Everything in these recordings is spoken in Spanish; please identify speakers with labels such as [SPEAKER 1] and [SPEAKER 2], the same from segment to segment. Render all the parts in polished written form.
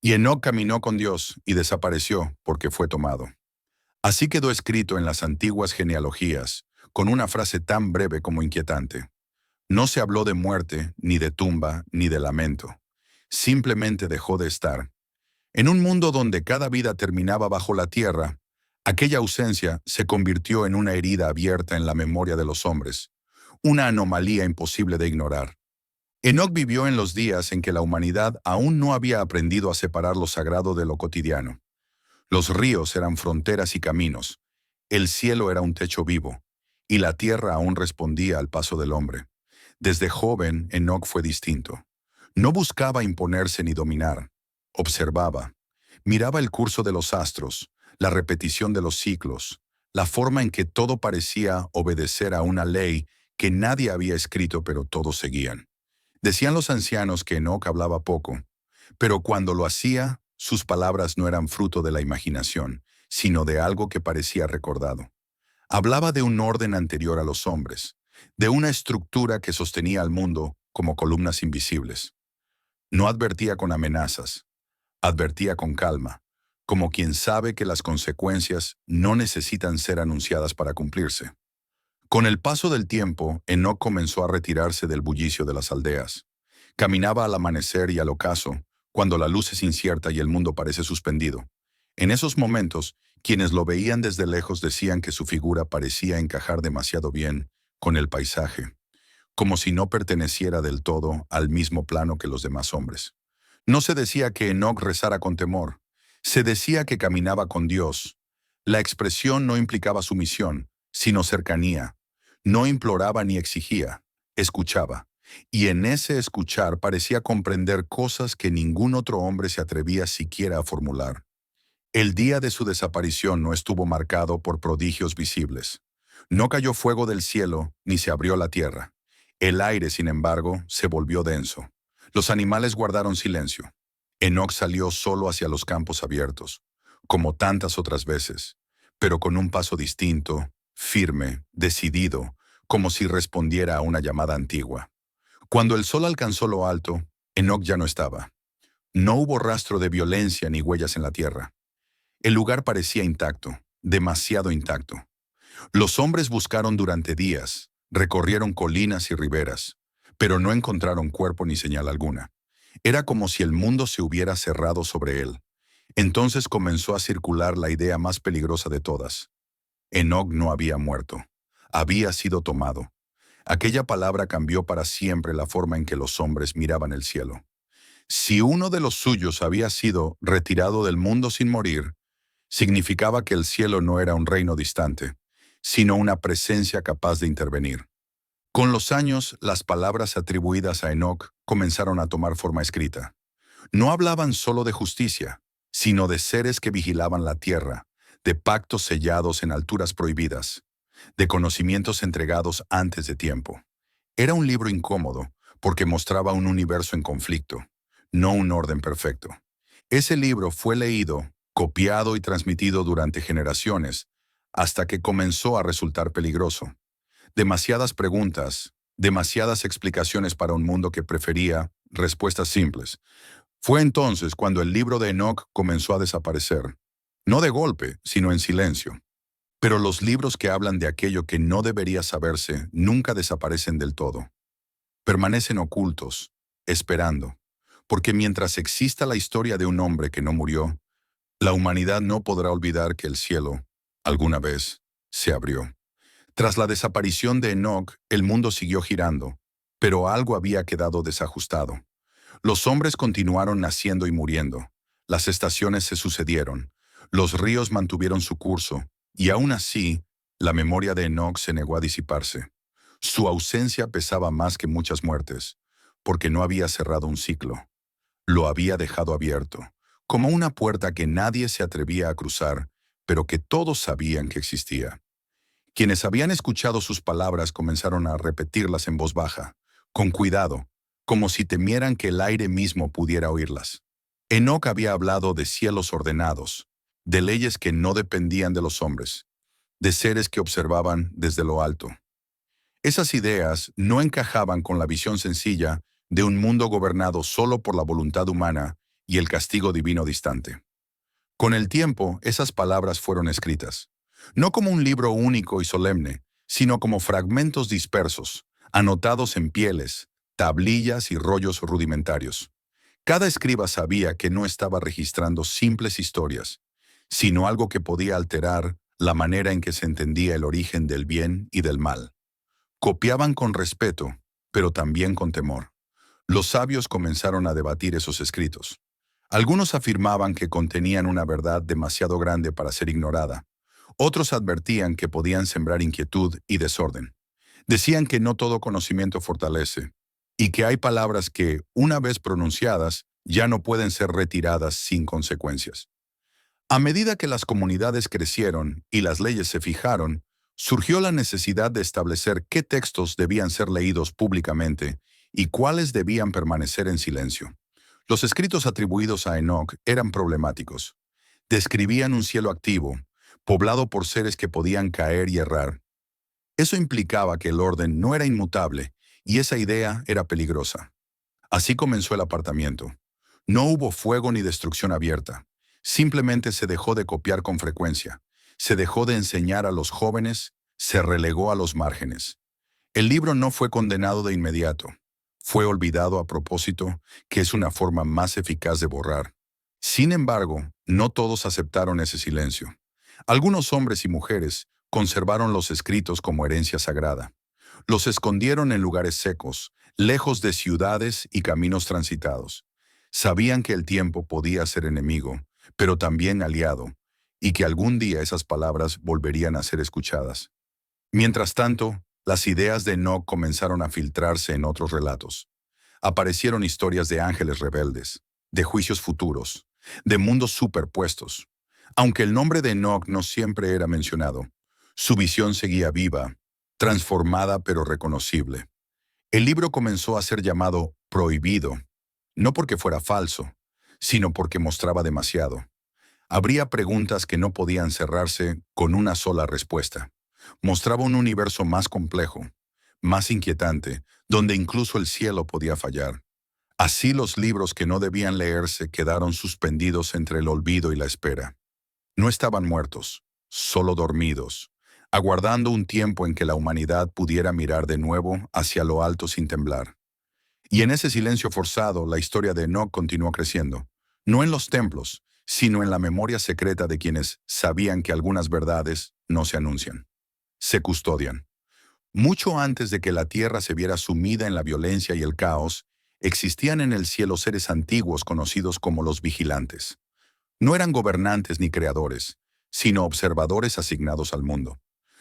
[SPEAKER 1] Y Enoc caminó con Dios y desapareció porque fue tomado. Así quedó escrito en las antiguas genealogías, con una frase tan breve como inquietante. No se habló de muerte, ni de tumba, ni de lamento. Simplemente dejó de estar. En un mundo donde cada vida terminaba bajo la tierra, aquella ausencia se convirtió en una herida abierta en la memoria de los hombres, una anomalía imposible de ignorar. Enoc vivió en los días en que la humanidad aún no había aprendido a separar lo sagrado de lo cotidiano. Los ríos eran fronteras y caminos, el cielo era un techo vivo, y la tierra aún respondía al paso del hombre. Desde joven, Enoc fue distinto. No buscaba imponerse ni dominar. Observaba. Miraba el curso de los astros, la repetición de los ciclos, la forma en que todo parecía obedecer a una ley que nadie había escrito pero todos seguían. Decían los ancianos que Enoc hablaba poco, pero cuando lo hacía, sus palabras no eran fruto de la imaginación, sino de algo que parecía recordado. Hablaba de un orden anterior a los hombres, de una estructura que sostenía al mundo como columnas invisibles. No advertía con amenazas, advertía con calma, como quien sabe que las consecuencias no necesitan ser anunciadas para cumplirse. Con el paso del tiempo, Enoc comenzó a retirarse del bullicio de las aldeas. Caminaba al amanecer y al ocaso, cuando la luz es incierta y el mundo parece suspendido. En esos momentos, quienes lo veían desde lejos decían que su figura parecía encajar demasiado bien con el paisaje, como si no perteneciera del todo al mismo plano que los demás hombres. No se decía que Enoc rezara con temor, se decía que caminaba con Dios. La expresión no implicaba sumisión, sino cercanía. No imploraba ni exigía, escuchaba. Y en ese escuchar parecía comprender cosas que ningún otro hombre se atrevía siquiera a formular. El día de su desaparición no estuvo marcado por prodigios visibles. No cayó fuego del cielo, ni se abrió la tierra. El aire, sin embargo, se volvió denso. Los animales guardaron silencio. Enoc salió solo hacia los campos abiertos, como tantas otras veces, pero con un paso distinto, firme, decidido, como si respondiera a una llamada antigua. Cuando el sol alcanzó lo alto, Enoc ya no estaba. No hubo rastro de violencia ni huellas en la tierra. El lugar parecía intacto, demasiado intacto. Los hombres buscaron durante días, recorrieron colinas y riberas, pero no encontraron cuerpo ni señal alguna. Era como si el mundo se hubiera cerrado sobre él. Entonces comenzó a circular la idea más peligrosa de todas. Enoc no había muerto. Había sido tomado. Aquella palabra cambió para siempre la forma en que los hombres miraban el cielo. Si uno de los suyos había sido retirado del mundo sin morir, significaba que el cielo no era un reino distante, sino una presencia capaz de intervenir. Con los años, las palabras atribuidas a Enoc comenzaron a tomar forma escrita. No hablaban solo de justicia, sino de seres que vigilaban la tierra, de pactos sellados en alturas prohibidas, de conocimientos entregados antes de tiempo. Era un libro incómodo, porque mostraba un universo en conflicto, no un orden perfecto. Ese libro fue leído, copiado y transmitido durante generaciones, hasta que comenzó a resultar peligroso. Demasiadas preguntas, demasiadas explicaciones para un mundo que prefería respuestas simples. Fue entonces cuando el libro de Enoc comenzó a desaparecer. No de golpe, sino en silencio. Pero los libros que hablan de aquello que no debería saberse nunca desaparecen del todo. Permanecen ocultos, esperando. Porque mientras exista la historia de un hombre que no murió, la humanidad no podrá olvidar que el cielo, alguna vez, se abrió. Tras la desaparición de Enoc, el mundo siguió girando, pero algo había quedado desajustado. Los hombres continuaron naciendo y muriendo. Las estaciones se sucedieron. Los ríos mantuvieron su curso, y aún así, la memoria de Enoc se negó a disiparse. Su ausencia pesaba más que muchas muertes, porque no había cerrado un ciclo. Lo había dejado abierto, como una puerta que nadie se atrevía a cruzar, pero que todos sabían que existía. Quienes habían escuchado sus palabras comenzaron a repetirlas en voz baja, con cuidado, como si temieran que el aire mismo pudiera oírlas. Enoc había hablado de cielos ordenados, de leyes que no dependían de los hombres, de seres que observaban desde lo alto. Esas ideas no encajaban con la visión sencilla de un mundo gobernado solo por la voluntad humana y el castigo divino distante. Con el tiempo, esas palabras fueron escritas, no como un libro único y solemne, sino como fragmentos dispersos, anotados en pieles, tablillas y rollos rudimentarios. Cada escriba sabía que no estaba registrando simples historias, sino algo que podía alterar la manera en que se entendía el origen del bien y del mal. Copiaban con respeto, pero también con temor. Los sabios comenzaron a debatir esos escritos. Algunos afirmaban que contenían una verdad demasiado grande para ser ignorada. Otros advertían que podían sembrar inquietud y desorden. Decían que no todo conocimiento fortalece, y que hay palabras que, una vez pronunciadas, ya no pueden ser retiradas sin consecuencias. A medida que las comunidades crecieron y las leyes se fijaron, surgió la necesidad de establecer qué textos debían ser leídos públicamente y cuáles debían permanecer en silencio. Los escritos atribuidos a Enoc eran problemáticos. Describían un cielo activo, poblado por seres que podían caer y errar. Eso implicaba que el orden no era inmutable, y esa idea era peligrosa. Así comenzó el apartamiento. No hubo fuego ni destrucción abierta. Simplemente se dejó de copiar con frecuencia. Se dejó de enseñar a los jóvenes, se relegó a los márgenes. El libro no fue condenado de inmediato. Fue olvidado a propósito, que es una forma más eficaz de borrar. Sin embargo, no todos aceptaron ese silencio. Algunos hombres y mujeres conservaron los escritos como herencia sagrada. Los escondieron en lugares secos, lejos de ciudades y caminos transitados. Sabían que el tiempo podía ser enemigo, pero también aliado, y que algún día esas palabras volverían a ser escuchadas. Mientras tanto, las ideas de Enoch comenzaron a filtrarse en otros relatos. Aparecieron historias de ángeles rebeldes, de juicios futuros, de mundos superpuestos. Aunque el nombre de Enoch no siempre era mencionado, su visión seguía viva, transformada pero reconocible. El libro comenzó a ser llamado prohibido, no porque fuera falso, sino porque mostraba demasiado. Habría preguntas que no podían cerrarse con una sola respuesta. Mostraba un universo más complejo, más inquietante, donde incluso el cielo podía fallar. Así los libros que no debían leerse quedaron suspendidos entre el olvido y la espera. No estaban muertos, solo dormidos, aguardando un tiempo en que la humanidad pudiera mirar de nuevo hacia lo alto sin temblar. Y en ese silencio forzado, la historia de Enoch continuó creciendo, no en los templos, sino en la memoria secreta de quienes sabían que algunas verdades no se anuncian, se custodian. Mucho antes de que la tierra se viera sumida en la violencia y el caos, existían en el cielo seres antiguos conocidos como los vigilantes. No eran gobernantes ni creadores, sino observadores asignados al mundo.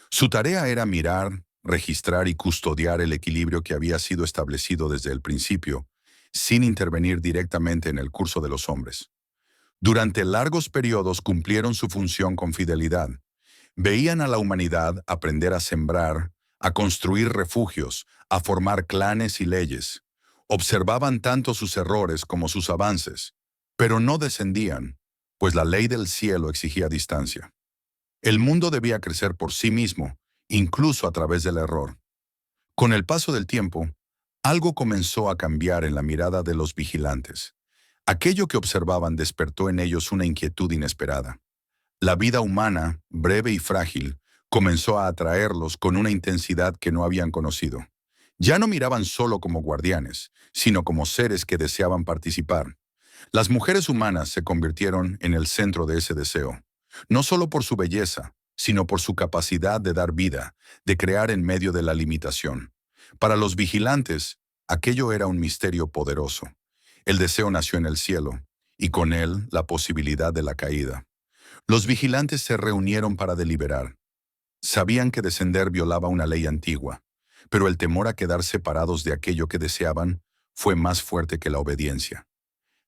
[SPEAKER 1] Su tarea era mirar, registrar y custodiar el equilibrio que había sido establecido desde el principio, sin intervenir directamente en el curso de los hombres. Durante largos periodos cumplieron su función con fidelidad. Veían a la humanidad aprender a sembrar, a construir refugios, a formar clanes y leyes. Observaban tanto sus errores como sus avances, pero no descendían, pues la ley del cielo exigía distancia. El mundo debía crecer por sí mismo, incluso a través del error. Con el paso del tiempo, algo comenzó a cambiar en la mirada de los vigilantes. Aquello que observaban despertó en ellos una inquietud inesperada. La vida humana, breve y frágil, comenzó a atraerlos con una intensidad que no habían conocido. Ya no miraban solo como guardianes, sino como seres que deseaban participar. Las mujeres humanas se convirtieron en el centro de ese deseo, no solo por su belleza, sino por su capacidad de dar vida, de crear en medio de la limitación. Para los vigilantes, aquello era un misterio poderoso. El deseo nació en el cielo, y con él la posibilidad de la caída. Los vigilantes se reunieron para deliberar. Sabían que descender violaba una ley antigua, pero el temor a quedar separados de aquello que deseaban fue más fuerte que la obediencia.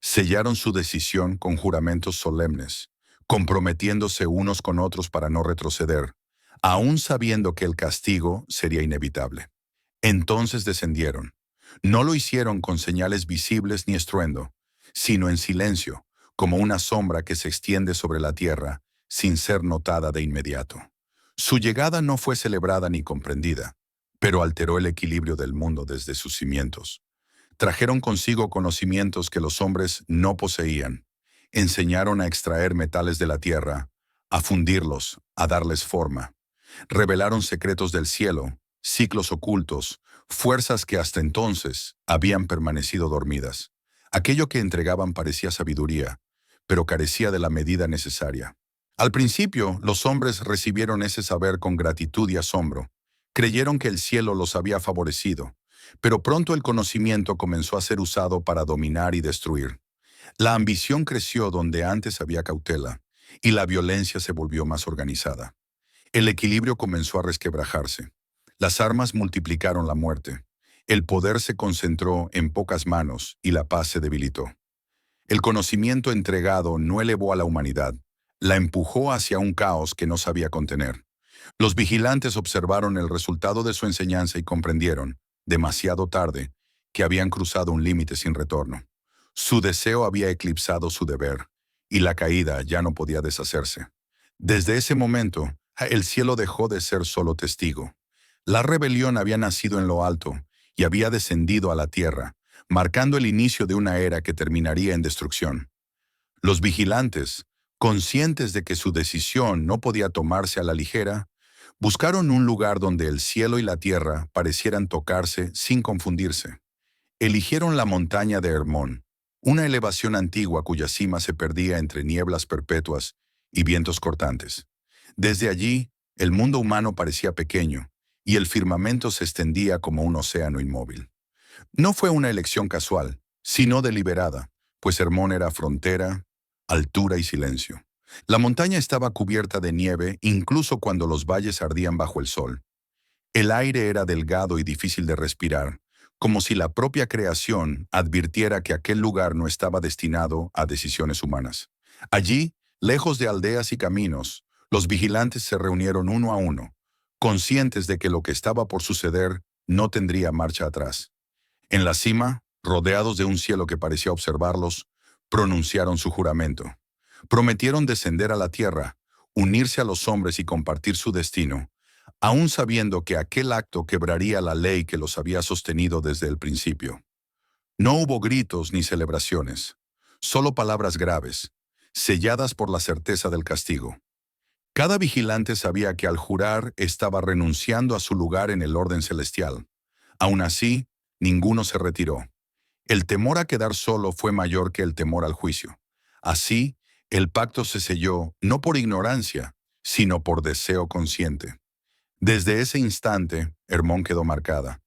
[SPEAKER 1] Sellaron su decisión con juramentos solemnes, comprometiéndose unos con otros para no retroceder, aún sabiendo que el castigo sería inevitable. Entonces descendieron. No lo hicieron con señales visibles ni estruendo, sino en silencio, como una sombra que se extiende sobre la tierra, sin ser notada de inmediato. Su llegada no fue celebrada ni comprendida, pero alteró el equilibrio del mundo desde sus cimientos. Trajeron consigo conocimientos que los hombres no poseían. Enseñaron a extraer metales de la tierra, a fundirlos, a darles forma. Revelaron secretos del cielo, ciclos ocultos, fuerzas que hasta entonces habían permanecido dormidas. Aquello que entregaban parecía sabiduría, pero carecía de la medida necesaria. Al principio, los hombres recibieron ese saber con gratitud y asombro. Creyeron que el cielo los había favorecido, pero pronto el conocimiento comenzó a ser usado para dominar y destruir. La ambición creció donde antes había cautela, y la violencia se volvió más organizada. El equilibrio comenzó a resquebrajarse. Las armas multiplicaron la muerte. El poder se concentró en pocas manos y la paz se debilitó. El conocimiento entregado no elevó a la humanidad, la empujó hacia un caos que no sabía contener. Los vigilantes observaron el resultado de su enseñanza y comprendieron, demasiado tarde, que habían cruzado un límite sin retorno. Su deseo había eclipsado su deber, y la caída ya no podía deshacerse. Desde ese momento, el cielo dejó de ser solo testigo. La rebelión había nacido en lo alto y había descendido a la tierra, marcando el inicio de una era que terminaría en destrucción. Los vigilantes, conscientes de que su decisión no podía tomarse a la ligera, buscaron un lugar donde el cielo y la tierra parecieran tocarse sin confundirse. Eligieron la montaña de Hermón, una elevación antigua cuya cima se perdía entre nieblas perpetuas y vientos cortantes. Desde allí, el mundo humano parecía pequeño, y el firmamento se extendía como un océano inmóvil. No fue una elección casual, sino deliberada, pues Hermón era frontera, altura y silencio. La montaña estaba cubierta de nieve incluso cuando los valles ardían bajo el sol. El aire era delgado y difícil de respirar, como si la propia creación advirtiera que aquel lugar no estaba destinado a decisiones humanas. Allí, lejos de aldeas y caminos, los vigilantes se reunieron uno a uno, conscientes de que lo que estaba por suceder no tendría marcha atrás. En la cima, rodeados de un cielo que parecía observarlos, pronunciaron su juramento. Prometieron descender a la tierra, unirse a los hombres y compartir su destino, aún sabiendo que aquel acto quebraría la ley que los había sostenido desde el principio. No hubo gritos ni celebraciones, solo palabras graves, selladas por la certeza del castigo. Cada vigilante sabía que al jurar estaba renunciando a su lugar en el orden celestial. Aún así, ninguno se retiró. El temor a quedar solo fue mayor que el temor al juicio. Así, el pacto se selló no por ignorancia, sino por deseo consciente. Desde ese instante, Hermón quedó marcada,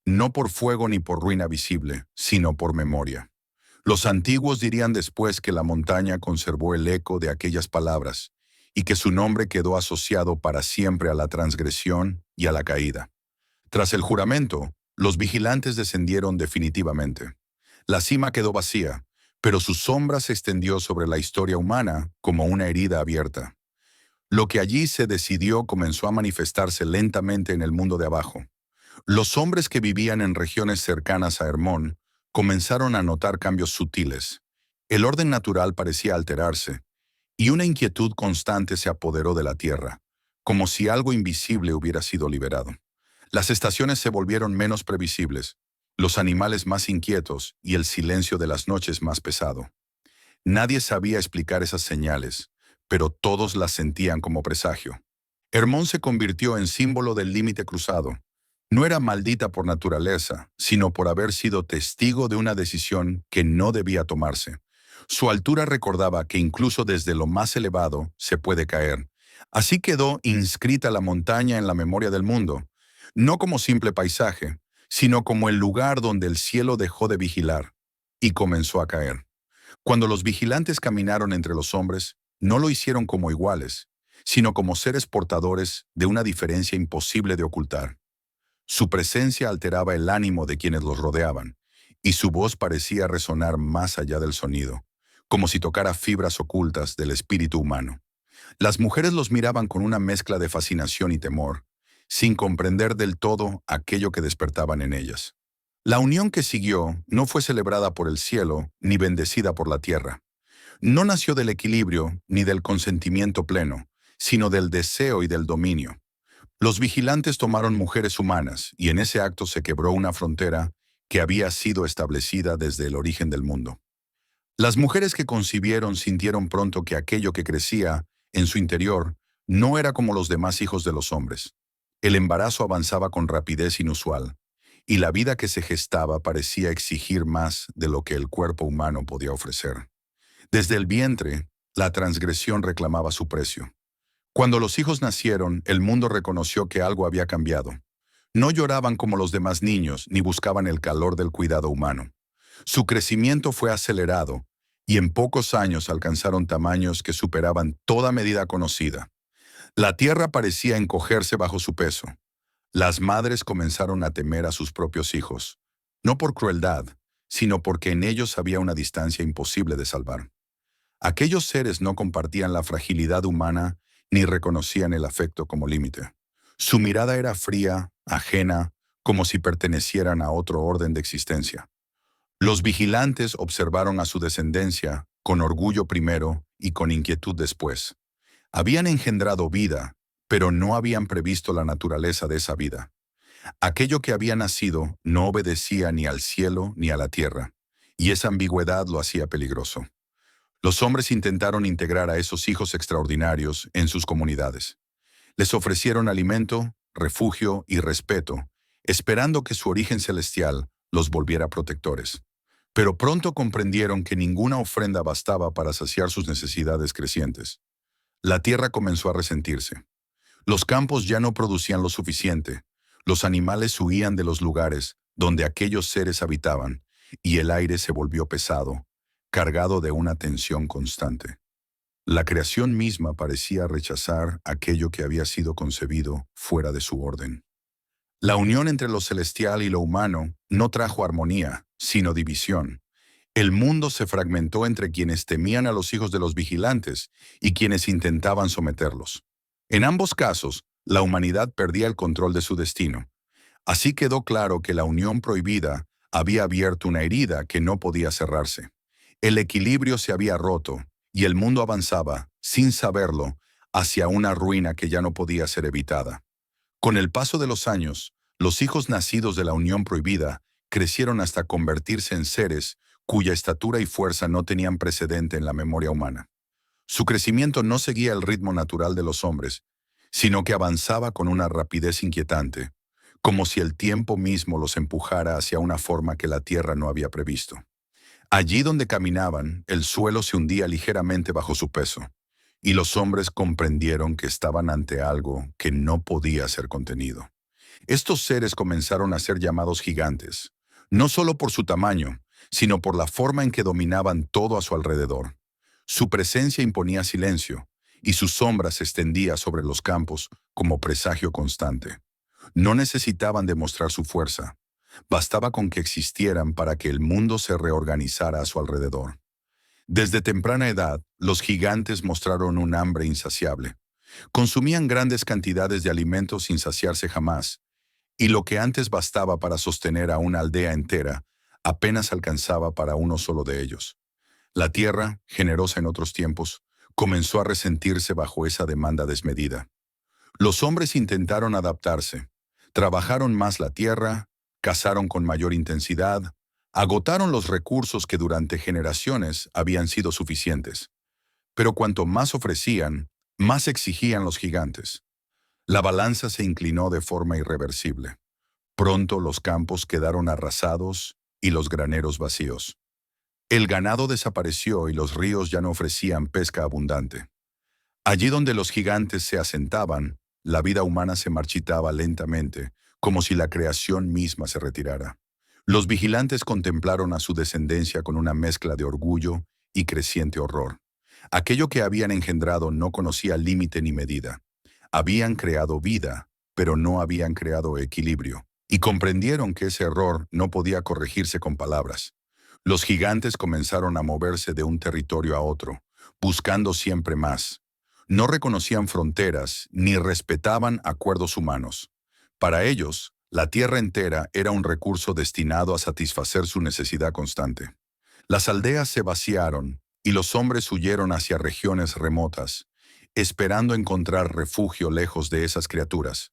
[SPEAKER 1] no por fuego ni por ruina visible, sino por memoria. Los antiguos dirían después que la montaña conservó el eco de aquellas palabras y que su nombre quedó asociado para siempre a la transgresión y a la caída. Tras el juramento, los vigilantes descendieron definitivamente. La cima quedó vacía, pero su sombra se extendió sobre la historia humana como una herida abierta. Lo que allí se decidió comenzó a manifestarse lentamente en el mundo de abajo. Los hombres que vivían en regiones cercanas a Hermón comenzaron a notar cambios sutiles. El orden natural parecía alterarse, y una inquietud constante se apoderó de la tierra, como si algo invisible hubiera sido liberado. Las estaciones se volvieron menos previsibles, los animales más inquietos y el silencio de las noches más pesado. Nadie sabía explicar esas señales, pero todos las sentían como presagio. Hermón se convirtió en símbolo del límite cruzado. No era maldita por naturaleza, sino por haber sido testigo de una decisión que no debía tomarse. Su altura recordaba que incluso desde lo más elevado se puede caer. Así quedó inscrita la montaña en la memoria del mundo, no como simple paisaje, sino como el lugar donde el cielo dejó de vigilar y comenzó a caer. Cuando los vigilantes caminaron entre los hombres, no lo hicieron como iguales, sino como seres portadores de una diferencia imposible de ocultar. Su presencia alteraba el ánimo de quienes los rodeaban, y su voz parecía resonar más allá del sonido, como si tocara fibras ocultas del espíritu humano. Las mujeres los miraban con una mezcla de fascinación y temor, sin comprender del todo aquello que despertaban en ellas. La unión que siguió no fue celebrada por el cielo ni bendecida por la tierra. No nació del equilibrio ni del consentimiento pleno, sino del deseo y del dominio. Los vigilantes tomaron mujeres humanas y en ese acto se quebró una frontera que había sido establecida desde el origen del mundo. Las mujeres que concibieron sintieron pronto que aquello que crecía en su interior no era como los demás hijos de los hombres. El embarazo avanzaba con rapidez inusual, y la vida que se gestaba parecía exigir más de lo que el cuerpo humano podía ofrecer. Desde el vientre, la transgresión reclamaba su precio. Cuando los hijos nacieron, el mundo reconoció que algo había cambiado. No lloraban como los demás niños, ni buscaban el calor del cuidado humano. Su crecimiento fue acelerado, y en pocos años alcanzaron tamaños que superaban toda medida conocida. La tierra parecía encogerse bajo su peso. Las madres comenzaron a temer a sus propios hijos, no por crueldad, sino porque en ellos había una distancia imposible de salvar. Aquellos seres no compartían la fragilidad humana ni reconocían el afecto como límite. Su mirada era fría, ajena, como si pertenecieran a otro orden de existencia. Los vigilantes observaron a su descendencia, con orgullo primero y con inquietud después. Habían engendrado vida, pero no habían previsto la naturaleza de esa vida. Aquello que había nacido no obedecía ni al cielo ni a la tierra, y esa ambigüedad lo hacía peligroso. Los hombres intentaron integrar a esos hijos extraordinarios en sus comunidades. Les ofrecieron alimento, refugio y respeto, esperando que su origen celestial los volviera protectores. Pero pronto comprendieron que ninguna ofrenda bastaba para saciar sus necesidades crecientes. La tierra comenzó a resentirse. Los campos ya no producían lo suficiente, los animales huían de los lugares donde aquellos seres habitaban, y el aire se volvió pesado, cargado de una tensión constante. La creación misma parecía rechazar aquello que había sido concebido fuera de su orden. La unión entre lo celestial y lo humano no trajo armonía, sino división. El mundo se fragmentó entre quienes temían a los hijos de los vigilantes y quienes intentaban someterlos. En ambos casos, la humanidad perdía el control de su destino. Así quedó claro que la unión prohibida había abierto una herida que no podía cerrarse. El equilibrio se había roto y el mundo avanzaba, sin saberlo, hacia una ruina que ya no podía ser evitada. Con el paso de los años, los hijos nacidos de la unión prohibida crecieron hasta convertirse en seres cuya estatura y fuerza no tenían precedente en la memoria humana. Su crecimiento no seguía el ritmo natural de los hombres, sino que avanzaba con una rapidez inquietante, como si el tiempo mismo los empujara hacia una forma que la tierra no había previsto. Allí donde caminaban, el suelo se hundía ligeramente bajo su peso, y los hombres comprendieron que estaban ante algo que no podía ser contenido. Estos seres comenzaron a ser llamados gigantes, no solo por su tamaño, sino por la forma en que dominaban todo a su alrededor. Su presencia imponía silencio, y su sombra se extendía sobre los campos como presagio constante. No necesitaban demostrar su fuerza. Bastaba con que existieran para que el mundo se reorganizara a su alrededor. Desde temprana edad, los gigantes mostraron un hambre insaciable. Consumían grandes cantidades de alimentos sin saciarse jamás, y lo que antes bastaba para sostener a una aldea entera, apenas alcanzaba para uno solo de ellos. La tierra, generosa en otros tiempos, comenzó a resentirse bajo esa demanda desmedida. Los hombres intentaron adaptarse. Trabajaron más la tierra, cazaron con mayor intensidad, agotaron los recursos que durante generaciones habían sido suficientes. Pero cuanto más ofrecían, más exigían los gigantes. La balanza se inclinó de forma irreversible. Pronto los campos quedaron arrasados y los graneros vacíos. El ganado desapareció y los ríos ya no ofrecían pesca abundante. Allí donde los gigantes se asentaban, la vida humana se marchitaba lentamente, como si la creación misma se retirara. Los vigilantes contemplaron a su descendencia con una mezcla de orgullo y creciente horror. Aquello que habían engendrado no conocía límite ni medida. Habían creado vida, pero no habían creado equilibrio, y comprendieron que ese error no podía corregirse con palabras. Los gigantes comenzaron a moverse de un territorio a otro, buscando siempre más. No reconocían fronteras ni respetaban acuerdos humanos. Para ellos, la tierra entera era un recurso destinado a satisfacer su necesidad constante. Las aldeas se vaciaron y los hombres huyeron hacia regiones remotas, esperando encontrar refugio lejos de esas criaturas.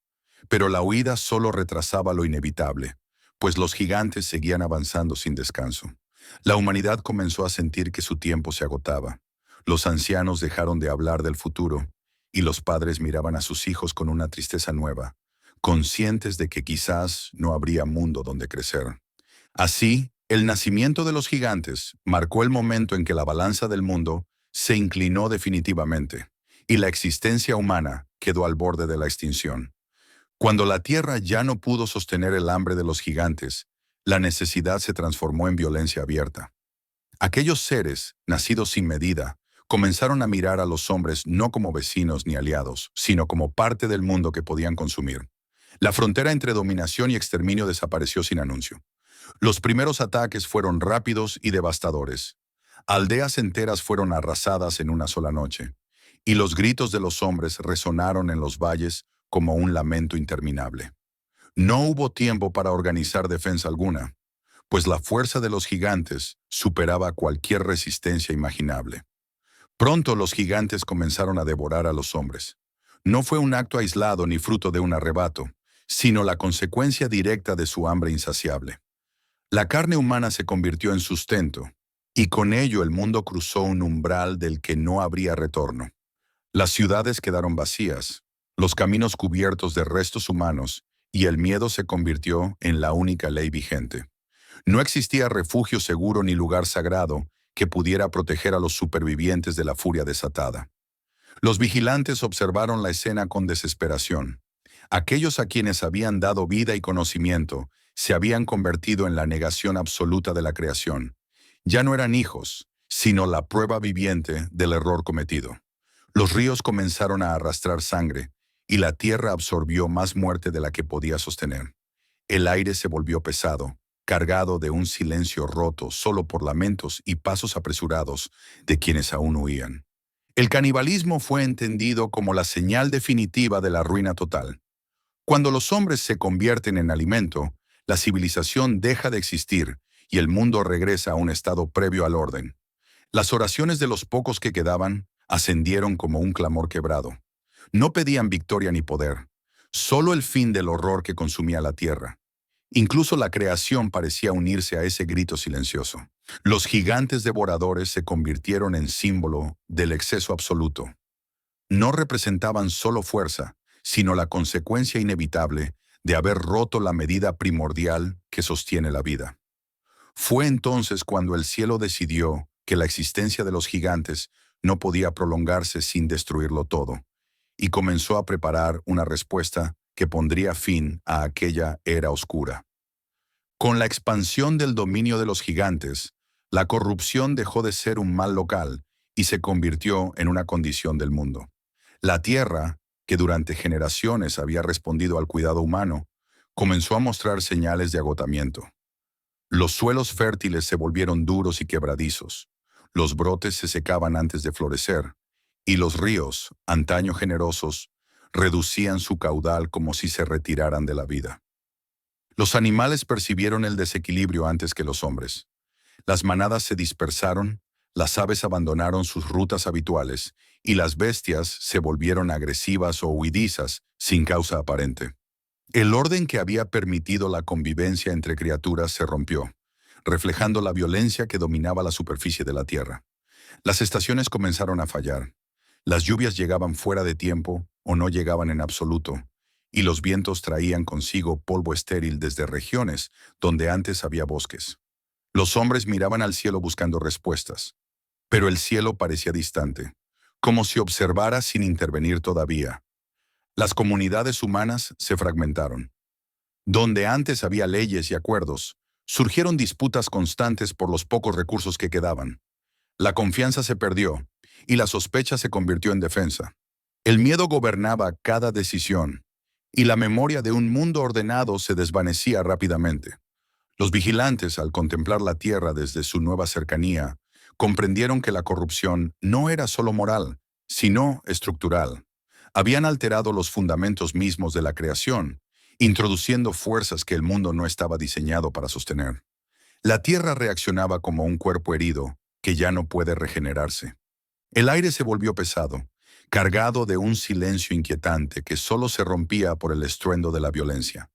[SPEAKER 1] Pero la huida solo retrasaba lo inevitable, pues los gigantes seguían avanzando sin descanso. La humanidad comenzó a sentir que su tiempo se agotaba. Los ancianos dejaron de hablar del futuro, y los padres miraban a sus hijos con una tristeza nueva, conscientes de que quizás no habría mundo donde crecer. Así, el nacimiento de los gigantes marcó el momento en que la balanza del mundo se inclinó definitivamente, y la existencia humana quedó al borde de la extinción. Cuando la Tierra ya no pudo sostener el hambre de los gigantes, la necesidad se transformó en violencia abierta. Aquellos seres, nacidos sin medida, comenzaron a mirar a los hombres no como vecinos ni aliados, sino como parte del mundo que podían consumir. La frontera entre dominación y exterminio desapareció sin anuncio. Los primeros ataques fueron rápidos y devastadores. Aldeas enteras fueron arrasadas en una sola noche, y los gritos de los hombres resonaron en los valles como un lamento interminable. No hubo tiempo para organizar defensa alguna, pues la fuerza de los gigantes superaba cualquier resistencia imaginable. Pronto los gigantes comenzaron a devorar a los hombres. No fue un acto aislado ni fruto de un arrebato, sino la consecuencia directa de su hambre insaciable. La carne humana se convirtió en sustento, y con ello el mundo cruzó un umbral del que no habría retorno. Las ciudades quedaron vacías, los caminos cubiertos de restos humanos, y el miedo se convirtió en la única ley vigente. No existía refugio seguro ni lugar sagrado que pudiera proteger a los supervivientes de la furia desatada. Los vigilantes observaron la escena con desesperación. Aquellos a quienes habían dado vida y conocimiento se habían convertido en la negación absoluta de la creación. Ya no eran hijos, sino la prueba viviente del error cometido. Los ríos comenzaron a arrastrar sangre, y la tierra absorbió más muerte de la que podía sostener. El aire se volvió pesado, cargado de un silencio roto solo por lamentos y pasos apresurados de quienes aún huían. El canibalismo fue entendido como la señal definitiva de la ruina total. Cuando los hombres se convierten en alimento, la civilización deja de existir y el mundo regresa a un estado previo al orden. Las oraciones de los pocos que quedaban ascendieron como un clamor quebrado. No pedían victoria ni poder, solo el fin del horror que consumía la tierra. Incluso la creación parecía unirse a ese grito silencioso. Los gigantes devoradores se convirtieron en símbolo del exceso absoluto. No representaban solo fuerza, sino la consecuencia inevitable de haber roto la medida primordial que sostiene la vida. Fue entonces cuando el cielo decidió que la existencia de los gigantes no podía prolongarse sin destruirlo todo, y comenzó a preparar una respuesta que pondría fin a aquella era oscura. Con la expansión del dominio de los gigantes, la corrupción dejó de ser un mal local y se convirtió en una condición del mundo. La tierra, que durante generaciones había respondido al cuidado humano, comenzó a mostrar señales de agotamiento. Los suelos fértiles se volvieron duros y quebradizos, los brotes se secaban antes de florecer, y los ríos, antaño generosos, reducían su caudal como si se retiraran de la vida. Los animales percibieron el desequilibrio antes que los hombres. Las manadas se dispersaron, las aves abandonaron sus rutas habituales, y las bestias se volvieron agresivas o huidizas sin causa aparente. El orden que había permitido la convivencia entre criaturas se rompió, reflejando la violencia que dominaba la superficie de la tierra. Las estaciones comenzaron a fallar. Las lluvias llegaban fuera de tiempo o no llegaban en absoluto, y los vientos traían consigo polvo estéril desde regiones donde antes había bosques. Los hombres miraban al cielo buscando respuestas, pero el cielo parecía distante, como si observara sin intervenir todavía. Las comunidades humanas se fragmentaron. Donde antes había leyes y acuerdos, surgieron disputas constantes por los pocos recursos que quedaban. La confianza se perdió y la sospecha se convirtió en defensa. El miedo gobernaba cada decisión y la memoria de un mundo ordenado se desvanecía rápidamente. Los vigilantes, al contemplar la tierra desde su nueva cercanía, comprendieron que la corrupción no era solo moral, sino estructural. Habían alterado los fundamentos mismos de la creación, introduciendo fuerzas que el mundo no estaba diseñado para sostener. La tierra reaccionaba como un cuerpo herido que ya no puede regenerarse. El aire se volvió pesado, cargado de un silencio inquietante que solo se rompía por el estruendo de la violencia.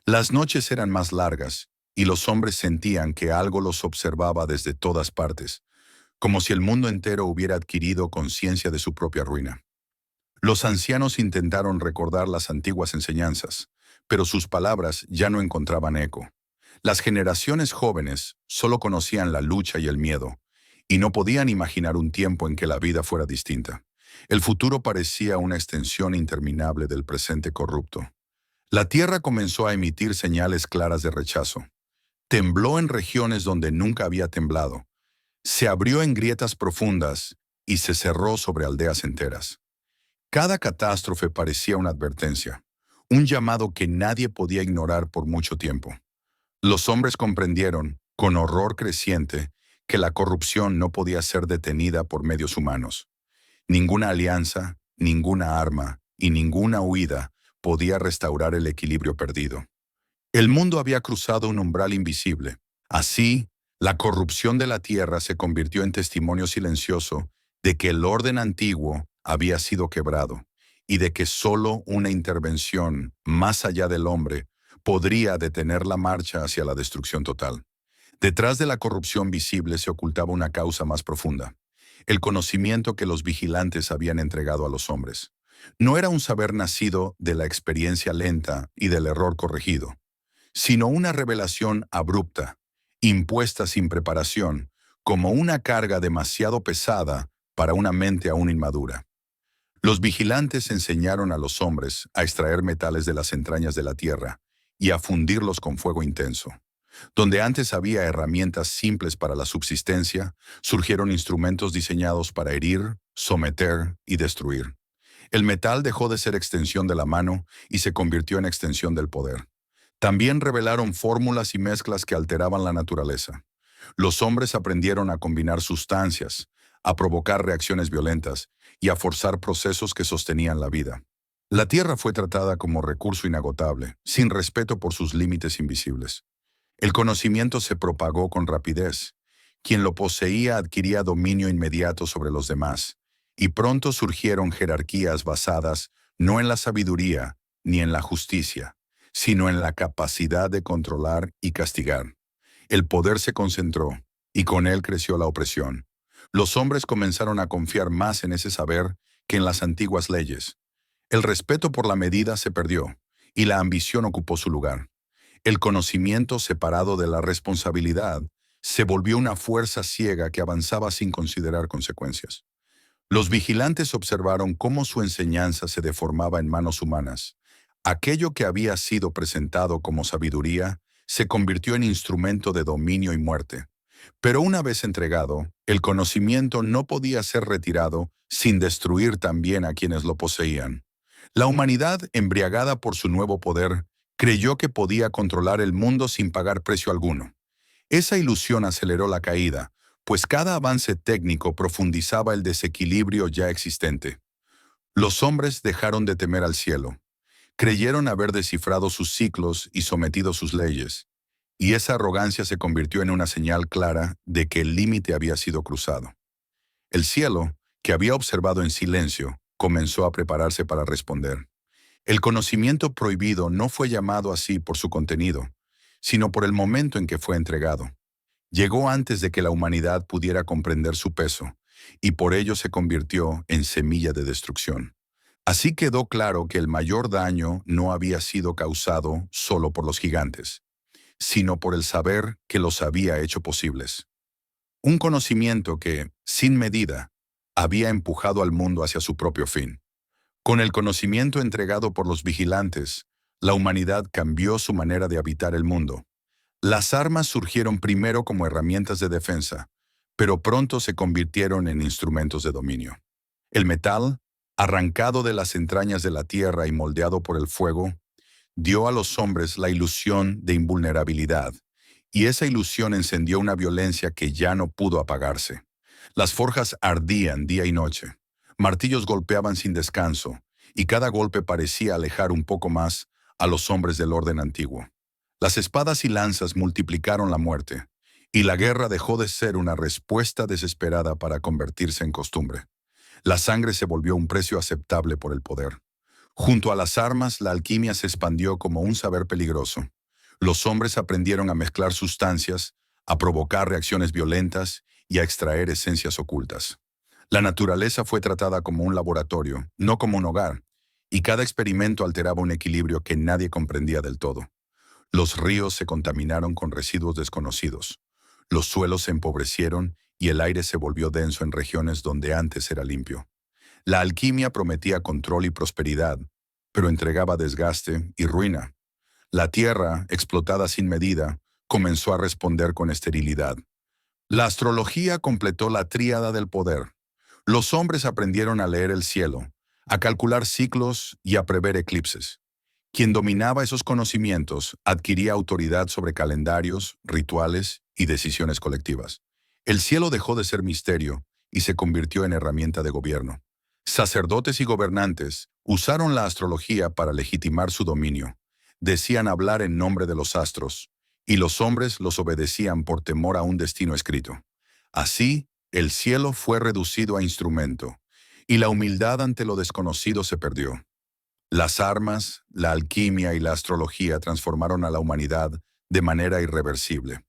[SPEAKER 1] Las noches eran más largas, y los hombres sentían que algo los observaba desde todas partes, como si el mundo entero hubiera adquirido conciencia de su propia ruina. Los ancianos intentaron recordar las antiguas enseñanzas, pero sus palabras ya no encontraban eco. Las generaciones jóvenes solo conocían la lucha y el miedo, y no podían imaginar un tiempo en que la vida fuera distinta. El futuro parecía una extensión interminable del presente corrupto. La Tierra comenzó a emitir señales claras de rechazo. Tembló en regiones donde nunca había temblado. Se abrió en grietas profundas y se cerró sobre aldeas enteras. Cada catástrofe parecía una advertencia, un llamado que nadie podía ignorar por mucho tiempo. Los hombres comprendieron, con horror creciente, que la corrupción no podía ser detenida por medios humanos. Ninguna alianza, ninguna arma y ninguna huida podía restaurar el equilibrio perdido. El mundo había cruzado un umbral invisible. Así, la corrupción de la tierra se convirtió en testimonio silencioso de que el orden antiguo había sido quebrado y de que solo una intervención más allá del hombre podría detener la marcha hacia la destrucción total. Detrás de la corrupción visible se ocultaba una causa más profunda: el conocimiento que los vigilantes habían entregado a los hombres. No era un saber nacido de la experiencia lenta y del error corregido, sino una revelación abrupta, impuesta sin preparación, como una carga demasiado pesada para una mente aún inmadura. Los vigilantes enseñaron a los hombres a extraer metales de las entrañas de la tierra y a fundirlos con fuego intenso. Donde antes había herramientas simples para la subsistencia, surgieron instrumentos diseñados para herir, someter y destruir. El metal dejó de ser extensión de la mano y se convirtió en extensión del poder. También revelaron fórmulas y mezclas que alteraban la naturaleza. Los hombres aprendieron a combinar sustancias, a provocar reacciones violentas y a forzar procesos que sostenían la vida. La tierra fue tratada como recurso inagotable, sin respeto por sus límites invisibles. El conocimiento se propagó con rapidez. Quien lo poseía adquiría dominio inmediato sobre los demás, y pronto surgieron jerarquías basadas no en la sabiduría ni en la justicia, sino en la capacidad de controlar y castigar. El poder se concentró, y con él creció la opresión. Los hombres comenzaron a confiar más en ese saber que en las antiguas leyes. El respeto por la medida se perdió, y la ambición ocupó su lugar. El conocimiento separado de la responsabilidad se volvió una fuerza ciega que avanzaba sin considerar consecuencias. Los vigilantes observaron cómo su enseñanza se deformaba en manos humanas. Aquello que había sido presentado como sabiduría se convirtió en instrumento de dominio y muerte. Pero una vez entregado, el conocimiento no podía ser retirado sin destruir también a quienes lo poseían. La humanidad, embriagada por su nuevo poder, creyó que podía controlar el mundo sin pagar precio alguno. Esa ilusión aceleró la caída, pues cada avance técnico profundizaba el desequilibrio ya existente. Los hombres dejaron de temer al cielo. Creyeron haber descifrado sus ciclos y sometido sus leyes, y esa arrogancia se convirtió en una señal clara de que el límite había sido cruzado. El cielo, que había observado en silencio, comenzó a prepararse para responder. El conocimiento prohibido no fue llamado así por su contenido, sino por el momento en que fue entregado. Llegó antes de que la humanidad pudiera comprender su peso, y por ello se convirtió en semilla de destrucción. Así quedó claro que el mayor daño no había sido causado solo por los gigantes, sino por el saber que los había hecho posibles. Un conocimiento que, sin medida, había empujado al mundo hacia su propio fin. Con el conocimiento entregado por los vigilantes, la humanidad cambió su manera de habitar el mundo. Las armas surgieron primero como herramientas de defensa, pero pronto se convirtieron en instrumentos de dominio. El metal, arrancado de las entrañas de la tierra y moldeado por el fuego, dio a los hombres la ilusión de invulnerabilidad, y esa ilusión encendió una violencia que ya no pudo apagarse. Las forjas ardían día y noche, martillos golpeaban sin descanso, y cada golpe parecía alejar un poco más a los hombres del orden antiguo. Las espadas y lanzas multiplicaron la muerte, y la guerra dejó de ser una respuesta desesperada para convertirse en costumbre. La sangre se volvió un precio aceptable por el poder. Junto a las armas, la alquimia se expandió como un saber peligroso. Los hombres aprendieron a mezclar sustancias, a provocar reacciones violentas y a extraer esencias ocultas. La naturaleza fue tratada como un laboratorio, no como un hogar, y cada experimento alteraba un equilibrio que nadie comprendía del todo. Los ríos se contaminaron con residuos desconocidos. Los suelos se empobrecieron y el aire se volvió denso en regiones donde antes era limpio. La alquimia prometía control y prosperidad, pero entregaba desgaste y ruina. La tierra, explotada sin medida, comenzó a responder con esterilidad. La astrología completó la tríada del poder. Los hombres aprendieron a leer el cielo, a calcular ciclos y a prever eclipses. Quien dominaba esos conocimientos adquiría autoridad sobre calendarios, rituales y decisiones colectivas. El cielo dejó de ser misterio y se convirtió en herramienta de gobierno. Sacerdotes y gobernantes usaron la astrología para legitimar su dominio. Decían hablar en nombre de los astros, y los hombres los obedecían por temor a un destino escrito. Así, el cielo fue reducido a instrumento, y la humildad ante lo desconocido se perdió. Las armas, la alquimia y la astrología transformaron a la humanidad de manera irreversible.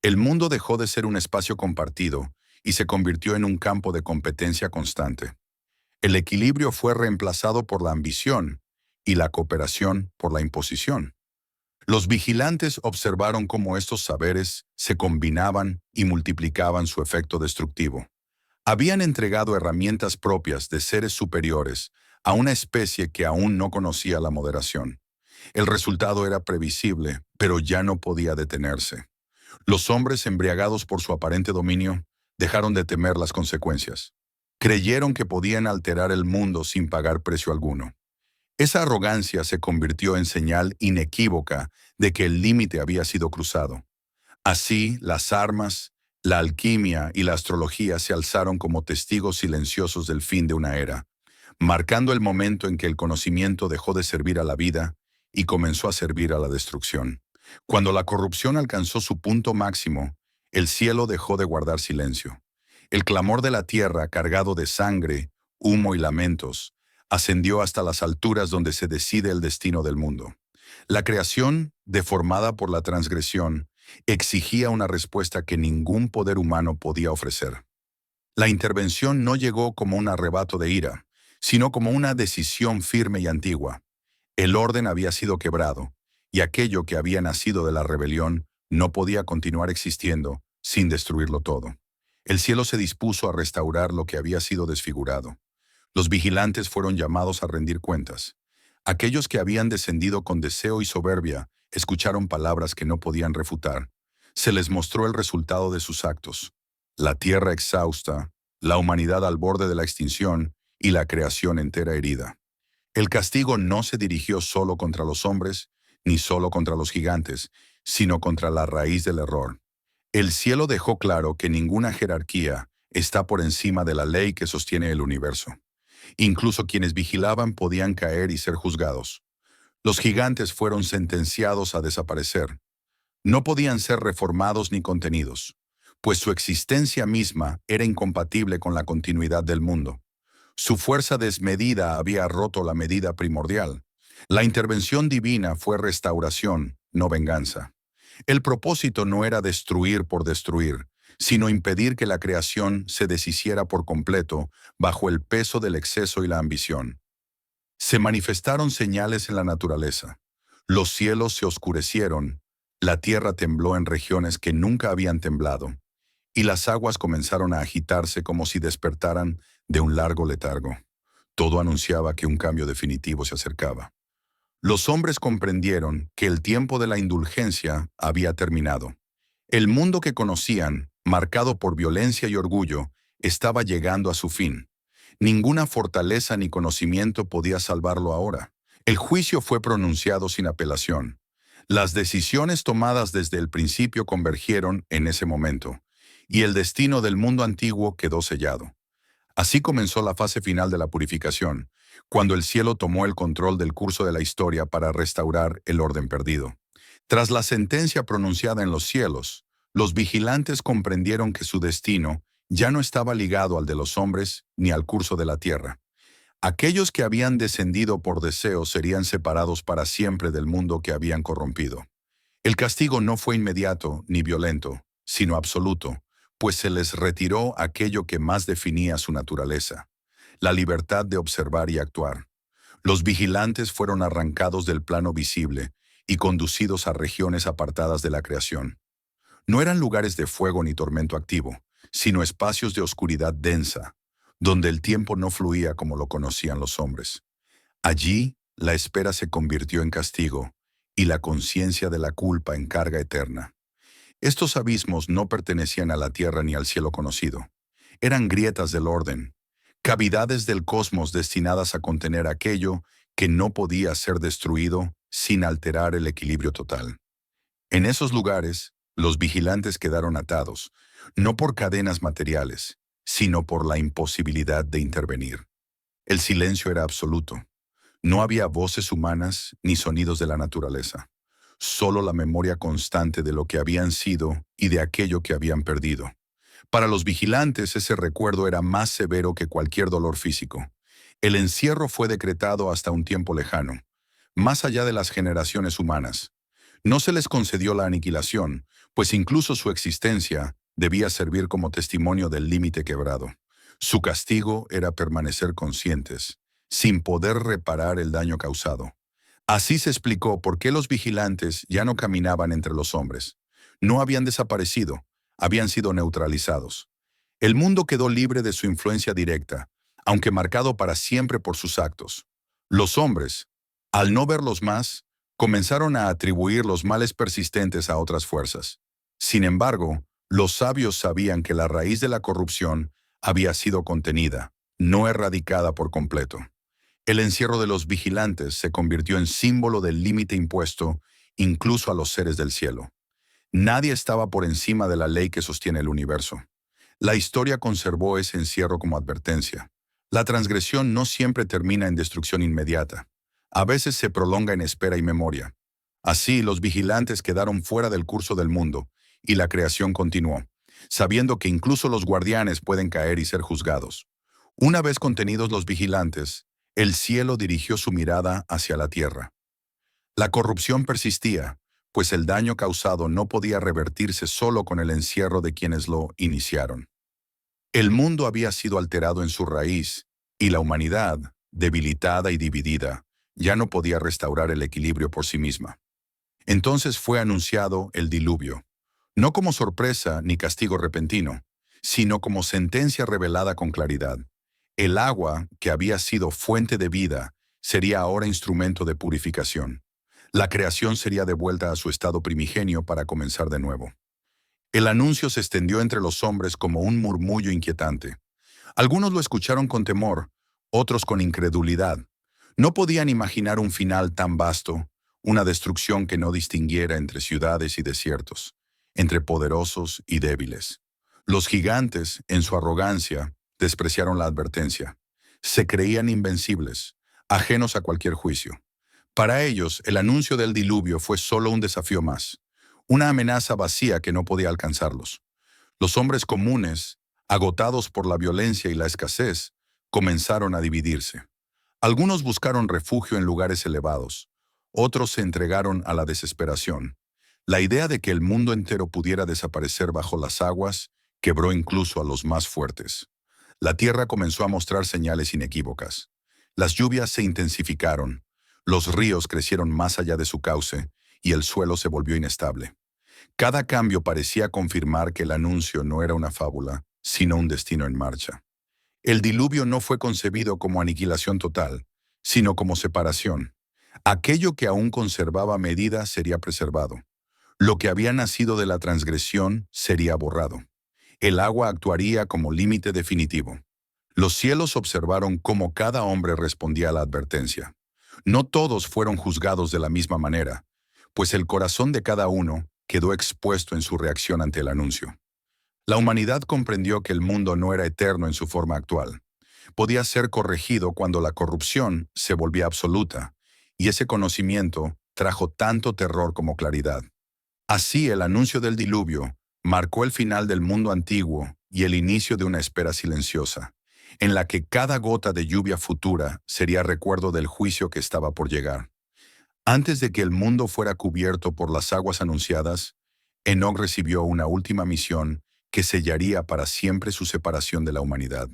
[SPEAKER 1] El mundo dejó de ser un espacio compartido y se convirtió en un campo de competencia constante. El equilibrio fue reemplazado por la ambición y la cooperación por la imposición. Los vigilantes observaron cómo estos saberes se combinaban y multiplicaban su efecto destructivo. Habían entregado herramientas propias de seres superiores a una especie que aún no conocía la moderación. El resultado era previsible, pero ya no podía detenerse. Los hombres, embriagados por su aparente dominio, dejaron de temer las consecuencias. Creyeron que podían alterar el mundo sin pagar precio alguno. Esa arrogancia se convirtió en señal inequívoca de que el límite había sido cruzado. Así, las armas, la alquimia y la astrología se alzaron como testigos silenciosos del fin de una era, marcando el momento en que el conocimiento dejó de servir a la vida y comenzó a servir a la destrucción. Cuando la corrupción alcanzó su punto máximo, el cielo dejó de guardar silencio. El clamor de la tierra, cargado de sangre, humo y lamentos, ascendió hasta las alturas donde se decide el destino del mundo. La creación, deformada por la transgresión, exigía una respuesta que ningún poder humano podía ofrecer. La intervención no llegó como un arrebato de ira, sino como una decisión firme y antigua. El orden había sido quebrado, y aquello que había nacido de la rebelión no podía continuar existiendo sin destruirlo todo. El cielo se dispuso a restaurar lo que había sido desfigurado. Los vigilantes fueron llamados a rendir cuentas. Aquellos que habían descendido con deseo y soberbia escucharon palabras que no podían refutar. Se les mostró el resultado de sus actos: la tierra exhausta, la humanidad al borde de la extinción y la creación entera herida. El castigo no se dirigió solo contra los hombres, ni solo contra los gigantes, sino contra la raíz del error. El cielo dejó claro que ninguna jerarquía está por encima de la ley que sostiene el universo. Incluso quienes vigilaban podían caer y ser juzgados. Los gigantes fueron sentenciados a desaparecer. No podían ser reformados ni contenidos, pues su existencia misma era incompatible con la continuidad del mundo. Su fuerza desmedida había roto la medida primordial. La intervención divina fue restauración, no venganza. El propósito no era destruir por destruir, sino impedir que la creación se deshiciera por completo bajo el peso del exceso y la ambición. Se manifestaron señales en la naturaleza. Los cielos se oscurecieron, la tierra tembló en regiones que nunca habían temblado, y las aguas comenzaron a agitarse como si despertaran de un largo letargo. Todo anunciaba que un cambio definitivo se acercaba. Los hombres comprendieron que el tiempo de la indulgencia había terminado. El mundo que conocían, marcado por violencia y orgullo, estaba llegando a su fin. Ninguna fortaleza ni conocimiento podía salvarlo ahora. El juicio fue pronunciado sin apelación. Las decisiones tomadas desde el principio convergieron en ese momento, y el destino del mundo antiguo quedó sellado. Así comenzó la fase final de la purificación, cuando el cielo tomó el control del curso de la historia para restaurar el orden perdido. Tras la sentencia pronunciada en los cielos, los vigilantes comprendieron que su destino ya no estaba ligado al de los hombres ni al curso de la tierra. Aquellos que habían descendido por deseo serían separados para siempre del mundo que habían corrompido. El castigo no fue inmediato ni violento, sino absoluto, pues se les retiró aquello que más definía su naturaleza, la libertad de observar y actuar. Los vigilantes fueron arrancados del plano visible y conducidos a regiones apartadas de la creación. No eran lugares de fuego ni tormento activo, sino espacios de oscuridad densa, donde el tiempo no fluía como lo conocían los hombres. Allí, la espera se convirtió en castigo y la conciencia de la culpa en carga eterna. Estos abismos no pertenecían a la tierra ni al cielo conocido. Eran grietas del orden, cavidades del cosmos destinadas a contener aquello que no podía ser destruido sin alterar el equilibrio total. En esos lugares, los vigilantes quedaron atados, no por cadenas materiales, sino por la imposibilidad de intervenir. El silencio era absoluto. No había voces humanas ni sonidos de la naturaleza, solo la memoria constante de lo que habían sido y de aquello que habían perdido. Para los vigilantes ese recuerdo era más severo que cualquier dolor físico. El encierro fue decretado hasta un tiempo lejano, más allá de las generaciones humanas. No se les concedió la aniquilación, pues incluso su existencia debía servir como testimonio del límite quebrado. Su castigo era permanecer conscientes, sin poder reparar el daño causado. Así se explicó por qué los vigilantes ya no caminaban entre los hombres. No habían desaparecido, habían sido neutralizados. El mundo quedó libre de su influencia directa, aunque marcado para siempre por sus actos. Los hombres, al no verlos más, comenzaron a atribuir los males persistentes a otras fuerzas. Sin embargo, los sabios sabían que la raíz de la corrupción había sido contenida, no erradicada por completo. El encierro de los vigilantes se convirtió en símbolo del límite impuesto incluso a los seres del cielo. Nadie estaba por encima de la ley que sostiene el universo. La historia conservó ese encierro como advertencia. La transgresión no siempre termina en destrucción inmediata. A veces se prolonga en espera y memoria. Así, los vigilantes quedaron fuera del curso del mundo, y la creación continuó, sabiendo que incluso los guardianes pueden caer y ser juzgados. Una vez contenidos los vigilantes, el cielo dirigió su mirada hacia la tierra. La corrupción persistía, pues el daño causado no podía revertirse solo con el encierro de quienes lo iniciaron. El mundo había sido alterado en su raíz, y la humanidad, debilitada y dividida, ya no podía restaurar el equilibrio por sí misma. Entonces fue anunciado el diluvio, no como sorpresa ni castigo repentino, sino como sentencia revelada con claridad. El agua, que había sido fuente de vida, sería ahora instrumento de purificación. La creación sería devuelta a su estado primigenio para comenzar de nuevo. El anuncio se extendió entre los hombres como un murmullo inquietante. Algunos lo escucharon con temor, otros con incredulidad. No podían imaginar un final tan vasto, una destrucción que no distinguiera entre ciudades y desiertos, entre poderosos y débiles. Los gigantes, en su arrogancia, despreciaron la advertencia. Se creían invencibles, ajenos a cualquier juicio. Para ellos, el anuncio del diluvio fue solo un desafío más, una amenaza vacía que no podía alcanzarlos. Los hombres comunes, agotados por la violencia y la escasez, comenzaron a dividirse. Algunos buscaron refugio en lugares elevados, otros se entregaron a la desesperación. La idea de que el mundo entero pudiera desaparecer bajo las aguas quebró incluso a los más fuertes. La tierra comenzó a mostrar señales inequívocas. Las lluvias se intensificaron, los ríos crecieron más allá de su cauce y el suelo se volvió inestable. Cada cambio parecía confirmar que el anuncio no era una fábula, sino un destino en marcha. El diluvio no fue concebido como aniquilación total, sino como separación. Aquello que aún conservaba medida sería preservado. Lo que había nacido de la transgresión sería borrado. El agua actuaría como límite definitivo. Los cielos observaron cómo cada hombre respondía a la advertencia. No todos fueron juzgados de la misma manera, pues el corazón de cada uno quedó expuesto en su reacción ante el anuncio. La humanidad comprendió que el mundo no era eterno en su forma actual. Podía ser corregido cuando la corrupción se volvía absoluta, y ese conocimiento trajo tanto terror como claridad. Así, el anuncio del diluvio marcó el final del mundo antiguo y el inicio de una espera silenciosa. en la que cada gota de lluvia futura sería recuerdo del juicio que estaba por llegar. Antes de que el mundo fuera cubierto por las aguas anunciadas, Enoc recibió una última misión que sellaría para siempre su separación de la humanidad.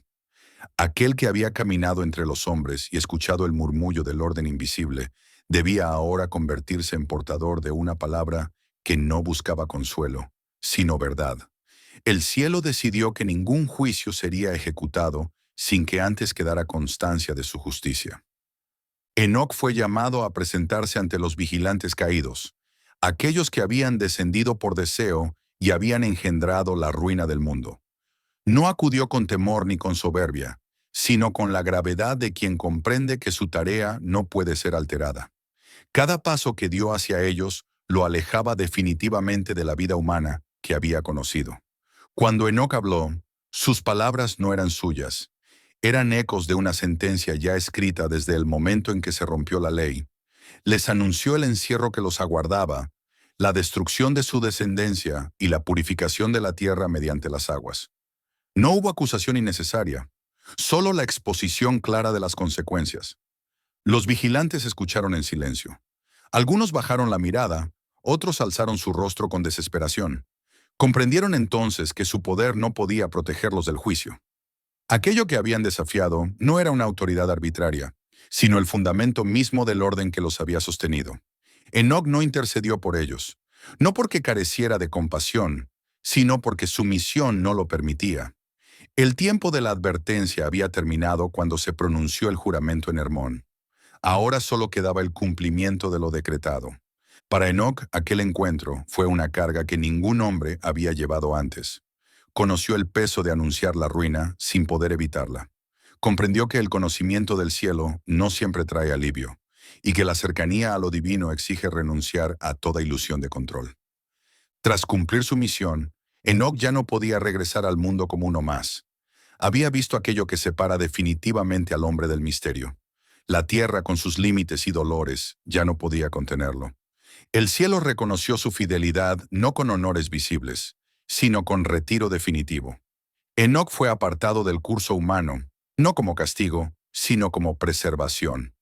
[SPEAKER 1] Aquel que había caminado entre los hombres y escuchado el murmullo del orden invisible, debía ahora convertirse en portador de una palabra que no buscaba consuelo, sino verdad. El cielo decidió que ningún juicio sería ejecutado sin que antes quedara constancia de su justicia. Enoc fue llamado a presentarse ante los vigilantes caídos, aquellos que habían descendido por deseo y habían engendrado la ruina del mundo. No acudió con temor ni con soberbia, sino con la gravedad de quien comprende que su tarea no puede ser alterada. Cada paso que dio hacia ellos lo alejaba definitivamente de la vida humana que había conocido. Cuando Enoc habló, sus palabras no eran suyas, eran ecos de una sentencia ya escrita desde el momento en que se rompió la ley. Les anunció el encierro que los aguardaba, la destrucción de su descendencia y la purificación de la tierra mediante las aguas. No hubo acusación innecesaria, solo la exposición clara de las consecuencias. Los vigilantes escucharon en silencio. Algunos bajaron la mirada, otros alzaron su rostro con desesperación. Comprendieron entonces que su poder no podía protegerlos del juicio. Aquello que habían desafiado no era una autoridad arbitraria, sino el fundamento mismo del orden que los había sostenido. Enoc no intercedió por ellos, no porque careciera de compasión, sino porque su misión no lo permitía. El tiempo de la advertencia había terminado cuando se pronunció el juramento en Hermón. Ahora solo quedaba el cumplimiento de lo decretado. Para Enoc, aquel encuentro fue una carga que ningún hombre había llevado antes. Conoció el peso de anunciar la ruina sin poder evitarla. Comprendió que el conocimiento del cielo no siempre trae alivio, y que la cercanía a lo divino exige renunciar a toda ilusión de control. Tras cumplir su misión, Enoc ya no podía regresar al mundo como uno más. Había visto aquello que separa definitivamente al hombre del misterio. La tierra, con sus límites y dolores, ya no podía contenerlo. El cielo reconoció su fidelidad no con honores visibles, sino con retiro definitivo. Enoc fue apartado del curso humano, no como castigo, sino como preservación.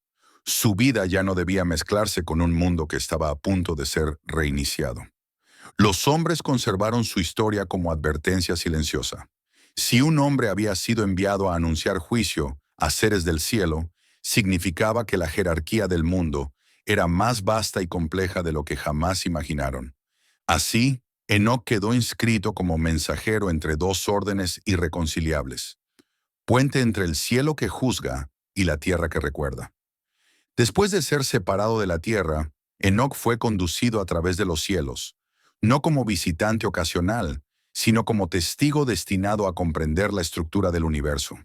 [SPEAKER 1] Su vida ya no debía mezclarse con un mundo que estaba a punto de ser reiniciado. Los hombres conservaron su historia como advertencia silenciosa. Si un hombre había sido enviado a anunciar juicio a seres del cielo, significaba que la jerarquía del mundo era más vasta y compleja de lo que jamás imaginaron. Así, Enoc quedó inscrito como mensajero entre dos órdenes irreconciliables, puente entre el cielo que juzga y la tierra que recuerda. Después de ser separado de la tierra, Enoc fue conducido a través de los cielos, no como visitante ocasional, sino como testigo destinado a comprender la estructura del universo.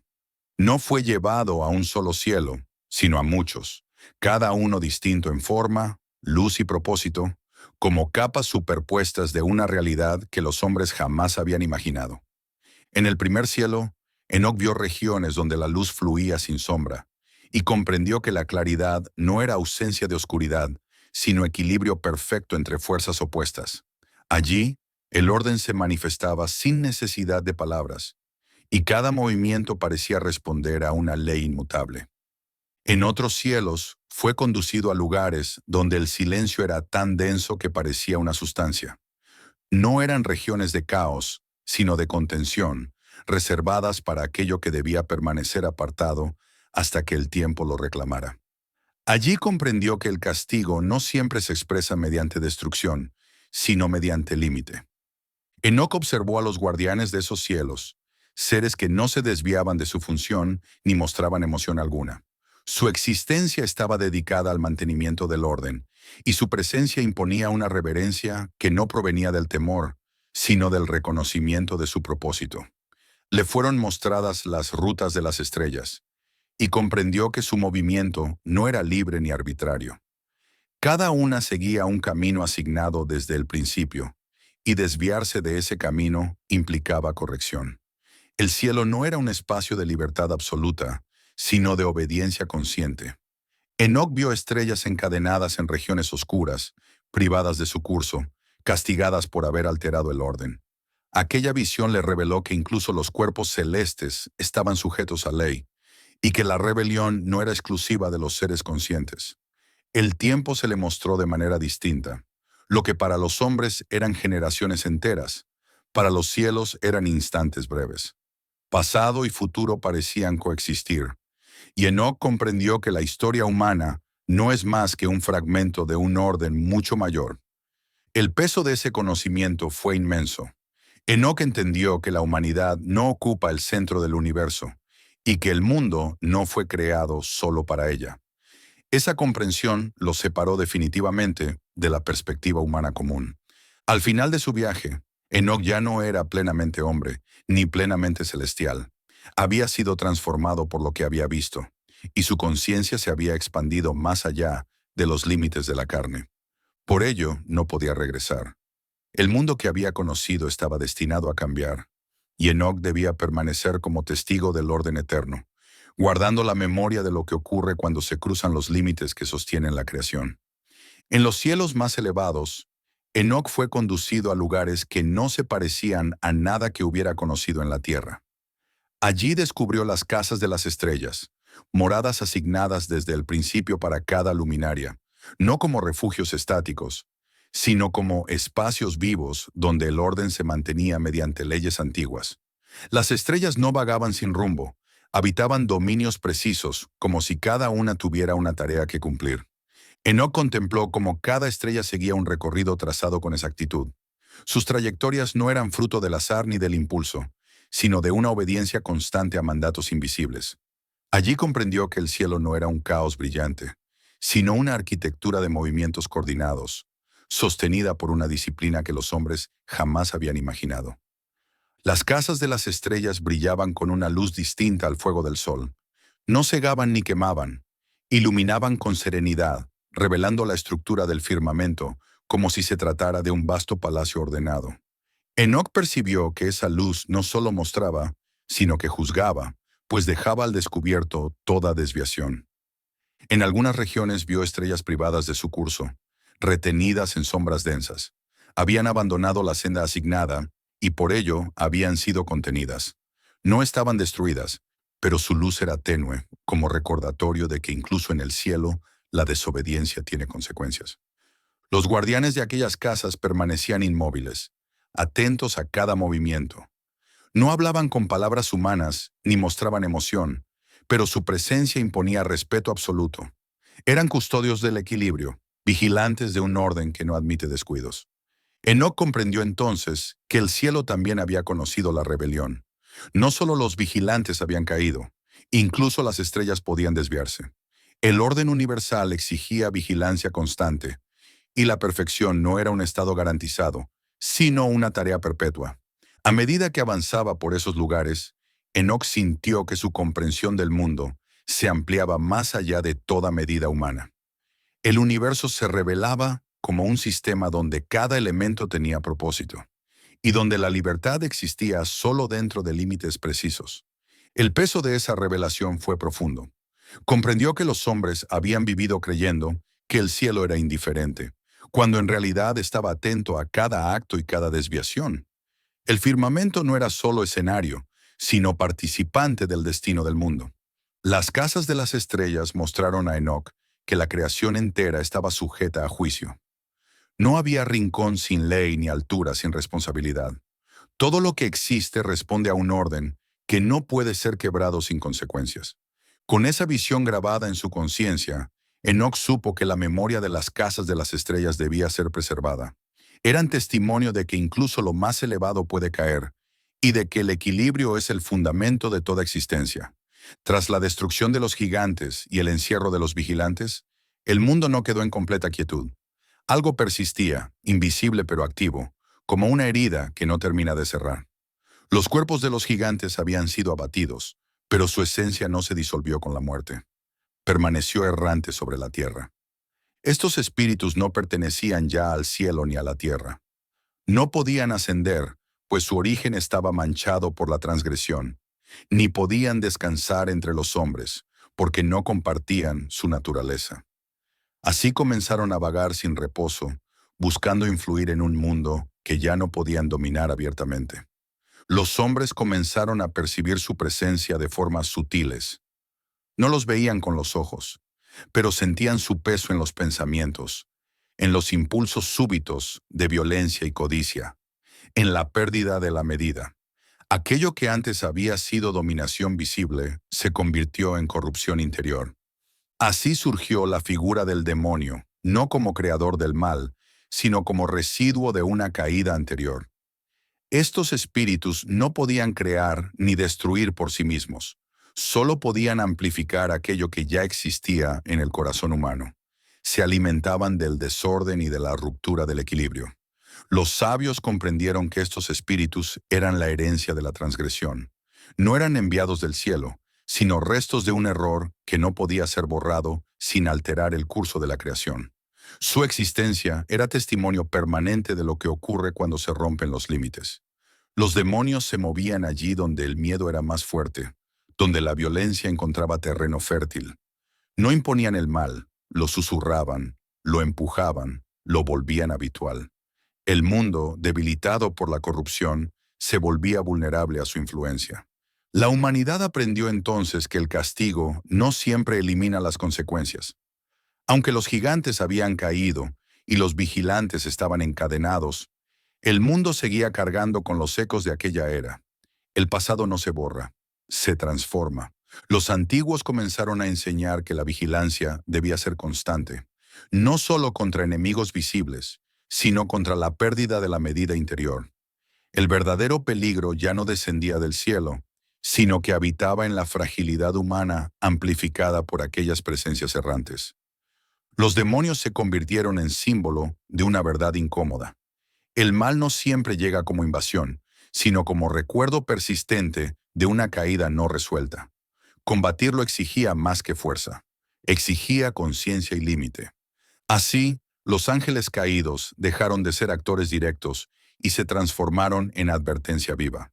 [SPEAKER 1] No fue llevado a un solo cielo, sino a muchos, cada uno distinto en forma, luz y propósito, como capas superpuestas de una realidad que los hombres jamás habían imaginado. En el primer cielo, Enoc vio regiones donde la luz fluía sin sombra, y comprendió que la claridad no era ausencia de oscuridad, sino equilibrio perfecto entre fuerzas opuestas. Allí, el orden se manifestaba sin necesidad de palabras, y cada movimiento parecía responder a una ley inmutable. En otros cielos, fue conducido a lugares donde el silencio era tan denso que parecía una sustancia. No eran regiones de caos, sino de contención, reservadas para aquello que debía permanecer apartado hasta que el tiempo lo reclamara. Allí comprendió que el castigo no siempre se expresa mediante destrucción, sino mediante límite. Enoc observó a los guardianes de esos cielos, seres que no se desviaban de su función ni mostraban emoción alguna. Su existencia estaba dedicada al mantenimiento del orden, y su presencia imponía una reverencia que no provenía del temor, sino del reconocimiento de su propósito. Le fueron mostradas las rutas de las estrellas, y comprendió que su movimiento no era libre ni arbitrario. Cada una seguía un camino asignado desde el principio, y desviarse de ese camino implicaba corrección. El cielo no era un espacio de libertad absoluta, sino de obediencia consciente. Enoc vio estrellas encadenadas en regiones oscuras, privadas de su curso, castigadas por haber alterado el orden. Aquella visión le reveló que incluso los cuerpos celestes estaban sujetos a ley, y que la rebelión no era exclusiva de los seres conscientes. El tiempo se le mostró de manera distinta. Lo que para los hombres eran generaciones enteras, para los cielos eran instantes breves. Pasado y futuro parecían coexistir, y Enoc comprendió que la historia humana no es más que un fragmento de un orden mucho mayor. El peso de ese conocimiento fue inmenso. Enoc entendió que la humanidad no ocupa el centro del universo y que el mundo no fue creado solo para ella. Esa comprensión lo separó definitivamente de la perspectiva humana común. Al final de su viaje, Enoc ya no era plenamente hombre, ni plenamente celestial. Había sido transformado por lo que había visto, y su conciencia se había expandido más allá de los límites de la carne. Por ello, no podía regresar. El mundo que había conocido estaba destinado a cambiar, y Enoc debía permanecer como testigo del orden eterno, guardando la memoria de lo que ocurre cuando se cruzan los límites que sostienen la creación. En los cielos más elevados, Enoc fue conducido a lugares que no se parecían a nada que hubiera conocido en la tierra. Allí descubrió las casas de las estrellas, moradas asignadas desde el principio para cada luminaria, no como refugios estáticos, sino como espacios vivos donde el orden se mantenía mediante leyes antiguas. Las estrellas no vagaban sin rumbo, habitaban dominios precisos, como si cada una tuviera una tarea que cumplir. Enoc contempló cómo cada estrella seguía un recorrido trazado con exactitud. Sus trayectorias no eran fruto del azar ni del impulso, sino de una obediencia constante a mandatos invisibles. Allí comprendió que el cielo no era un caos brillante, sino una arquitectura de movimientos coordinados, sostenida por una disciplina que los hombres jamás habían imaginado. Las casas de las estrellas brillaban con una luz distinta al fuego del sol. No cegaban ni quemaban, iluminaban con serenidad, revelando la estructura del firmamento, como si se tratara de un vasto palacio ordenado. Enoc percibió que esa luz no solo mostraba, sino que juzgaba, pues dejaba al descubierto toda desviación. En algunas regiones vio estrellas privadas de su curso, retenidas en sombras densas. Habían abandonado la senda asignada y por ello habían sido contenidas. No estaban destruidas, pero su luz era tenue, como recordatorio de que incluso en el cielo la desobediencia tiene consecuencias. Los guardianes de aquellas casas permanecían inmóviles, atentos a cada movimiento. No hablaban con palabras humanas ni mostraban emoción, pero su presencia imponía respeto absoluto. Eran custodios del equilibrio, vigilantes de un orden que no admite descuidos. Enoc comprendió entonces que el cielo también había conocido la rebelión. No solo los vigilantes habían caído, incluso las estrellas podían desviarse. El orden universal exigía vigilancia constante, y la perfección no era un estado garantizado, sino una tarea perpetua. A medida que avanzaba por esos lugares, Enoc sintió que su comprensión del mundo se ampliaba más allá de toda medida humana. El universo se revelaba como un sistema donde cada elemento tenía propósito, y donde la libertad existía solo dentro de límites precisos. El peso de esa revelación fue profundo. Comprendió que los hombres habían vivido creyendo que el cielo era indiferente, cuando en realidad estaba atento a cada acto y cada desviación. El firmamento no era solo escenario, sino participante del destino del mundo. Las casas de las estrellas mostraron a Enoc que la creación entera estaba sujeta a juicio. No había rincón sin ley ni altura sin responsabilidad. Todo lo que existe responde a un orden que no puede ser quebrado sin consecuencias. Con esa visión grabada en su conciencia, Enoc supo que la memoria de las casas de las estrellas debía ser preservada. Eran testimonio de que incluso lo más elevado puede caer, y de que el equilibrio es el fundamento de toda existencia. Tras la destrucción de los gigantes y el encierro de los vigilantes, el mundo no quedó en completa quietud. Algo persistía, invisible pero activo, como una herida que no termina de cerrar. Los cuerpos de los gigantes habían sido abatidos, pero su esencia no se disolvió con la muerte. Permaneció errante sobre la tierra. Estos espíritus no pertenecían ya al cielo ni a la tierra. No podían ascender, pues su origen estaba manchado por la transgresión, ni podían descansar entre los hombres, porque no compartían su naturaleza. Así comenzaron a vagar sin reposo, buscando influir en un mundo que ya no podían dominar abiertamente. Los hombres comenzaron a percibir su presencia de formas sutiles. No los veían con los ojos, pero sentían su peso en los pensamientos, en los impulsos súbitos de violencia y codicia, en la pérdida de la medida. Aquello que antes había sido dominación visible se convirtió en corrupción interior. Así surgió la figura del demonio, no como creador del mal, sino como residuo de una caída anterior. Estos espíritus no podían crear ni destruir por sí mismos, solo podían amplificar aquello que ya existía en el corazón humano. Se alimentaban del desorden y de la ruptura del equilibrio. Los sabios comprendieron que estos espíritus eran la herencia de la transgresión. No eran enviados del cielo, sino restos de un error que no podía ser borrado sin alterar el curso de la creación. Su existencia era testimonio permanente de lo que ocurre cuando se rompen los límites. Los demonios se movían allí donde el miedo era más fuerte, donde la violencia encontraba terreno fértil. No imponían el mal, lo susurraban, lo empujaban, lo volvían habitual. El mundo, debilitado por la corrupción, se volvía vulnerable a su influencia. La humanidad aprendió entonces que el castigo no siempre elimina las consecuencias. Aunque los gigantes habían caído y los vigilantes estaban encadenados, el mundo seguía cargando con los ecos de aquella era. El pasado no se borra, se transforma. Los antiguos comenzaron a enseñar que la vigilancia debía ser constante, no solo contra enemigos visibles, sino contra la pérdida de la medida interior. El verdadero peligro ya no descendía del cielo, sino que habitaba en la fragilidad humana amplificada por aquellas presencias errantes. Los demonios se convirtieron en símbolo de una verdad incómoda. El mal no siempre llega como invasión, sino como recuerdo persistente de una caída no resuelta. Combatirlo exigía más que fuerza, exigía conciencia y límite. Así, los ángeles caídos dejaron de ser actores directos y se transformaron en advertencia viva.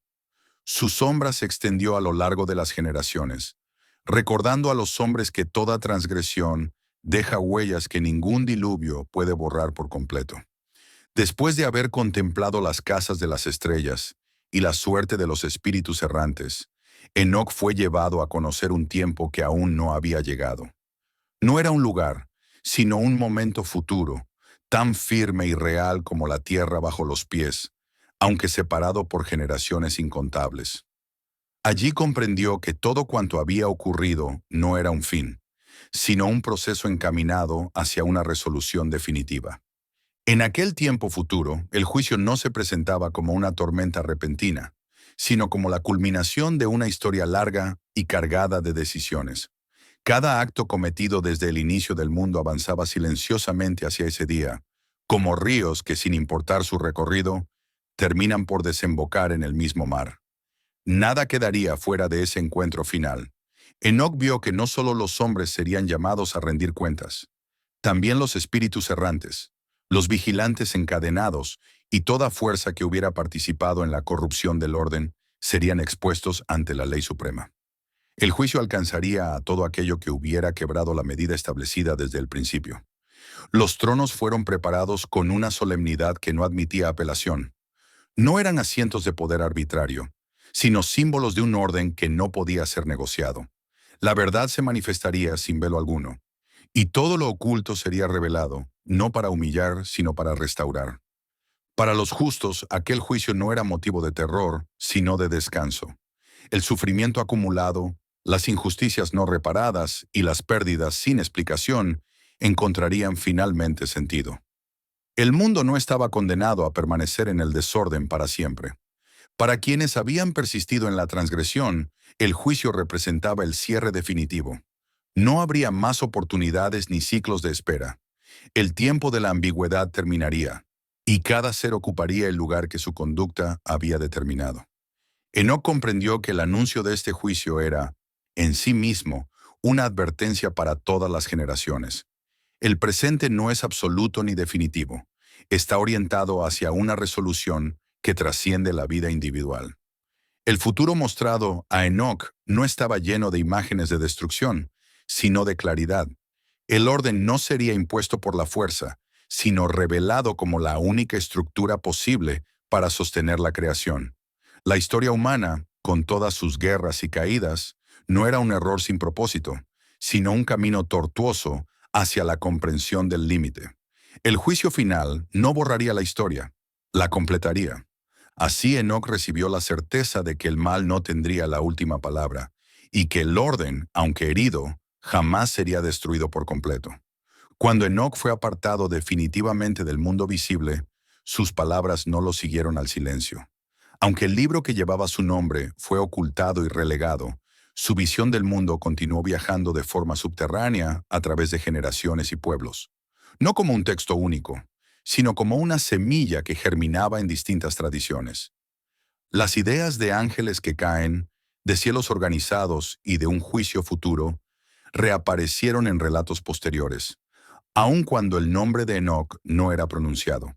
[SPEAKER 1] Su sombra se extendió a lo largo de las generaciones, recordando a los hombres que toda transgresión deja huellas que ningún diluvio puede borrar por completo. Después de haber contemplado las casas de las estrellas y la suerte de los espíritus errantes, Enoc fue llevado a conocer un tiempo que aún no había llegado. No era un lugar, sino un momento futuro, tan firme y real como la tierra bajo los pies, aunque separado por generaciones incontables. Allí comprendió que todo cuanto había ocurrido no era un fin, sino un proceso encaminado hacia una resolución definitiva. En aquel tiempo futuro, el juicio no se presentaba como una tormenta repentina, sino como la culminación de una historia larga y cargada de decisiones. Cada acto cometido desde el inicio del mundo avanzaba silenciosamente hacia ese día, como ríos que, sin importar su recorrido, terminan por desembocar en el mismo mar. Nada quedaría fuera de ese encuentro final. Enoc vio que no solo los hombres serían llamados a rendir cuentas, también los espíritus errantes, los vigilantes encadenados y toda fuerza que hubiera participado en la corrupción del orden serían expuestos ante la ley suprema. El juicio alcanzaría a todo aquello que hubiera quebrado la medida establecida desde el principio. Los tronos fueron preparados con una solemnidad que no admitía apelación. No eran asientos de poder arbitrario, sino símbolos de un orden que no podía ser negociado. La verdad se manifestaría sin velo alguno, y todo lo oculto sería revelado, no para humillar, sino para restaurar. Para los justos, aquel juicio no era motivo de terror, sino de descanso. El sufrimiento acumulado, las injusticias no reparadas y las pérdidas sin explicación encontrarían finalmente sentido. El mundo no estaba condenado a permanecer en el desorden para siempre. Para quienes habían persistido en la transgresión, el juicio representaba el cierre definitivo. No habría más oportunidades ni ciclos de espera. El tiempo de la ambigüedad terminaría, y cada ser ocuparía el lugar que su conducta había determinado. Enoc comprendió que el anuncio de este juicio era, en sí mismo, una advertencia para todas las generaciones. El presente no es absoluto ni definitivo. Está orientado hacia una resolución que trasciende la vida individual. El futuro mostrado a Enoc no estaba lleno de imágenes de destrucción, sino de claridad. El orden no sería impuesto por la fuerza, sino revelado como la única estructura posible para sostener la creación. La historia humana, con todas sus guerras y caídas, no era un error sin propósito, sino un camino tortuoso hacia la comprensión del límite. El juicio final no borraría la historia, la completaría. Así Enoc recibió la certeza de que el mal no tendría la última palabra y que el orden, aunque herido, jamás sería destruido por completo. Cuando Enoc fue apartado definitivamente del mundo visible, sus palabras no lo siguieron al silencio. Aunque el libro que llevaba su nombre fue ocultado y relegado, su visión del mundo continuó viajando de forma subterránea a través de generaciones y pueblos. No como un texto único, sino como una semilla que germinaba en distintas tradiciones. Las ideas de ángeles que caen, de cielos organizados y de un juicio futuro, reaparecieron en relatos posteriores, aun cuando el nombre de Enoc no era pronunciado.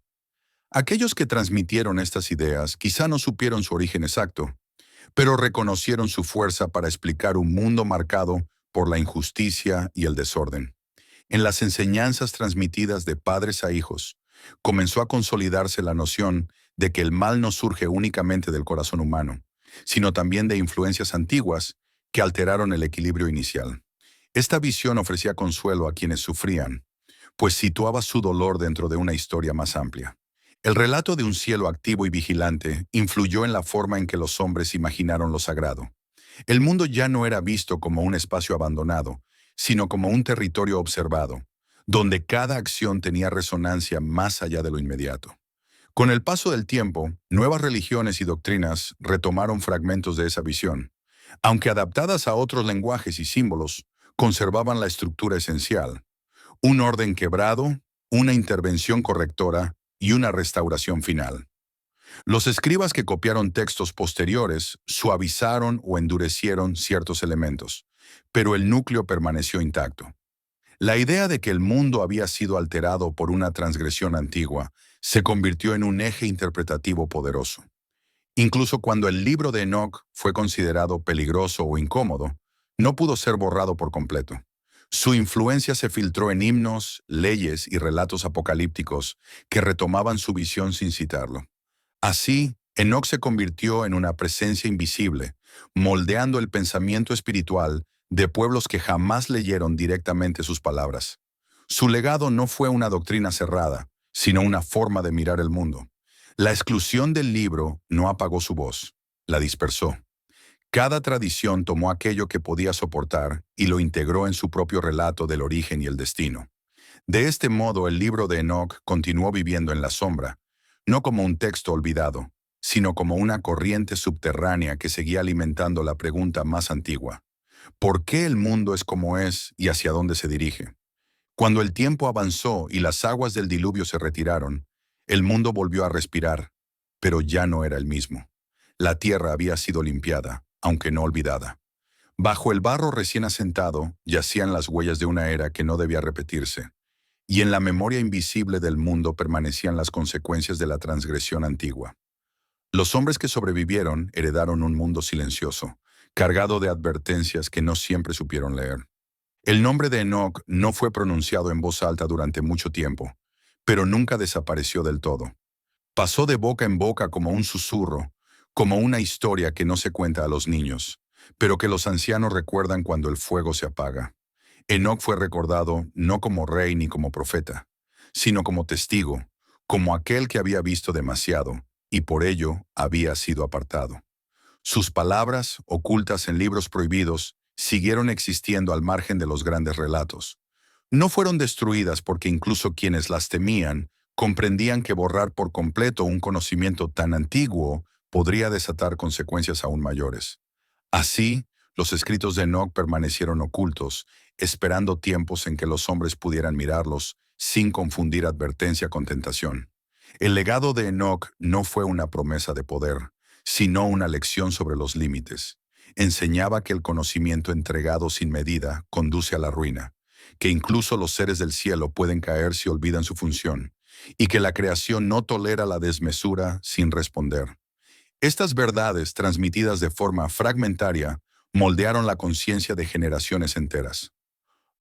[SPEAKER 1] Aquellos que transmitieron estas ideas quizá no supieron su origen exacto, pero reconocieron su fuerza para explicar un mundo marcado por la injusticia y el desorden. En las enseñanzas transmitidas de padres a hijos, comenzó a consolidarse la noción de que el mal no surge únicamente del corazón humano, sino también de influencias antiguas que alteraron el equilibrio inicial. Esta visión ofrecía consuelo a quienes sufrían, pues situaba su dolor dentro de una historia más amplia. El relato de un cielo activo y vigilante influyó en la forma en que los hombres imaginaron lo sagrado. El mundo ya no era visto como un espacio abandonado, sino como un territorio observado, donde cada acción tenía resonancia más allá de lo inmediato. Con el paso del tiempo, nuevas religiones y doctrinas retomaron fragmentos de esa visión, aunque adaptadas a otros lenguajes y símbolos, conservaban la estructura esencial: un orden quebrado, una intervención correctora y una restauración final. Los escribas que copiaron textos posteriores suavizaron o endurecieron ciertos elementos, pero el núcleo permaneció intacto. La idea de que el mundo había sido alterado por una transgresión antigua se convirtió en un eje interpretativo poderoso. Incluso cuando el libro de Enoc fue considerado peligroso o incómodo, no pudo ser borrado por completo. Su influencia se filtró en himnos, leyes y relatos apocalípticos que retomaban su visión sin citarlo. Así, Enoc se convirtió en una presencia invisible, moldeando el pensamiento espiritual de pueblos que jamás leyeron directamente sus palabras. Su legado no fue una doctrina cerrada, sino una forma de mirar el mundo. La exclusión del libro no apagó su voz, la dispersó. Cada tradición tomó aquello que podía soportar y lo integró en su propio relato del origen y el destino. De este modo, el libro de Enoc continuó viviendo en la sombra, no como un texto olvidado, sino como una corriente subterránea que seguía alimentando la pregunta más antigua: ¿por qué el mundo es como es y hacia dónde se dirige? Cuando el tiempo avanzó y las aguas del diluvio se retiraron, el mundo volvió a respirar, pero ya no era el mismo. La tierra había sido limpiada, aunque no olvidada. Bajo el barro recién asentado yacían las huellas de una era que no debía repetirse, y en la memoria invisible del mundo permanecían las consecuencias de la transgresión antigua. Los hombres que sobrevivieron heredaron un mundo silencioso, cargado de advertencias que no siempre supieron leer. El nombre de Enoc no fue pronunciado en voz alta durante mucho tiempo, pero nunca desapareció del todo. Pasó de boca en boca como un susurro, como una historia que no se cuenta a los niños, pero que los ancianos recuerdan cuando el fuego se apaga. Enoc fue recordado no como rey ni como profeta, sino como testigo, como aquel que había visto demasiado y por ello había sido apartado. Sus palabras, ocultas en libros prohibidos, siguieron existiendo al margen de los grandes relatos. No fueron destruidas porque incluso quienes las temían comprendían que borrar por completo un conocimiento tan antiguo podría desatar consecuencias aún mayores. Así, los escritos de Enoc permanecieron ocultos, esperando tiempos en que los hombres pudieran mirarlos sin confundir advertencia con tentación. El legado de Enoc no fue una promesa de poder, sino una lección sobre los límites. Enseñaba que el conocimiento entregado sin medida conduce a la ruina, que incluso los seres del cielo pueden caer si olvidan su función, y que la creación no tolera la desmesura sin responder. Estas verdades, transmitidas de forma fragmentaria, moldearon la conciencia de generaciones enteras.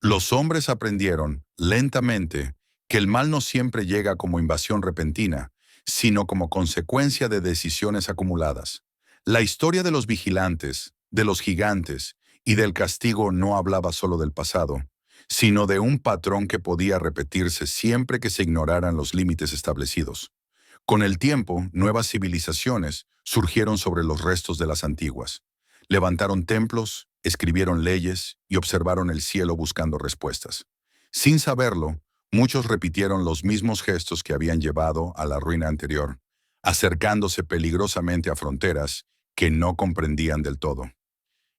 [SPEAKER 1] Los hombres aprendieron, lentamente, que el mal no siempre llega como invasión repentina, sino como consecuencia de decisiones acumuladas. La historia de los vigilantes, de los gigantes y del castigo no hablaba solo del pasado, sino de un patrón que podía repetirse siempre que se ignoraran los límites establecidos. Con el tiempo, nuevas civilizaciones surgieron sobre los restos de las antiguas. Levantaron templos, escribieron leyes y observaron el cielo buscando respuestas. Sin saberlo, muchos repitieron los mismos gestos que habían llevado a la ruina anterior, acercándose peligrosamente a fronteras que no comprendían del todo.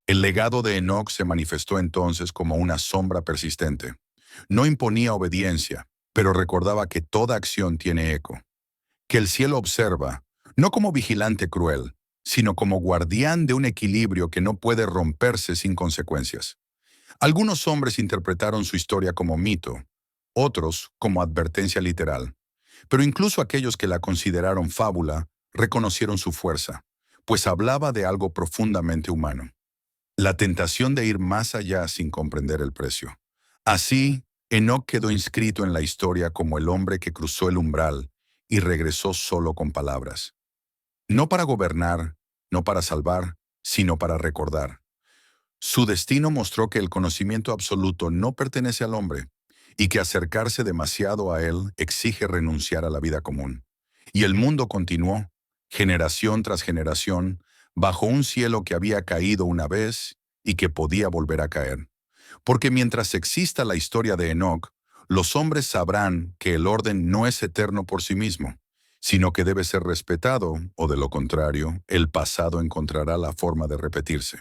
[SPEAKER 1] El legado de Enoc se manifestó entonces como una sombra persistente. No imponía obediencia, pero recordaba que toda acción tiene eco, que el cielo observa, no como vigilante cruel, sino como guardián de un equilibrio que no puede romperse sin consecuencias. Algunos hombres interpretaron su historia como mito, otros como advertencia literal, pero incluso aquellos que la consideraron fábula reconocieron su fuerza, pues hablaba de algo profundamente humano. La tentación de ir más allá sin comprender el precio. Así, Enoc quedó inscrito en la historia como el hombre que cruzó el umbral y regresó solo con palabras. No para gobernar, no para salvar, sino para recordar. Su destino mostró que el conocimiento absoluto no pertenece al hombre y que acercarse demasiado a él exige renunciar a la vida común. Y el mundo continuó, generación tras generación, bajo un cielo que había caído una vez y que podía volver a caer. Porque mientras exista la historia de Enoc, los hombres sabrán que el orden no es eterno por sí mismo, sino que debe ser respetado, o de lo contrario, el pasado encontrará la forma de repetirse.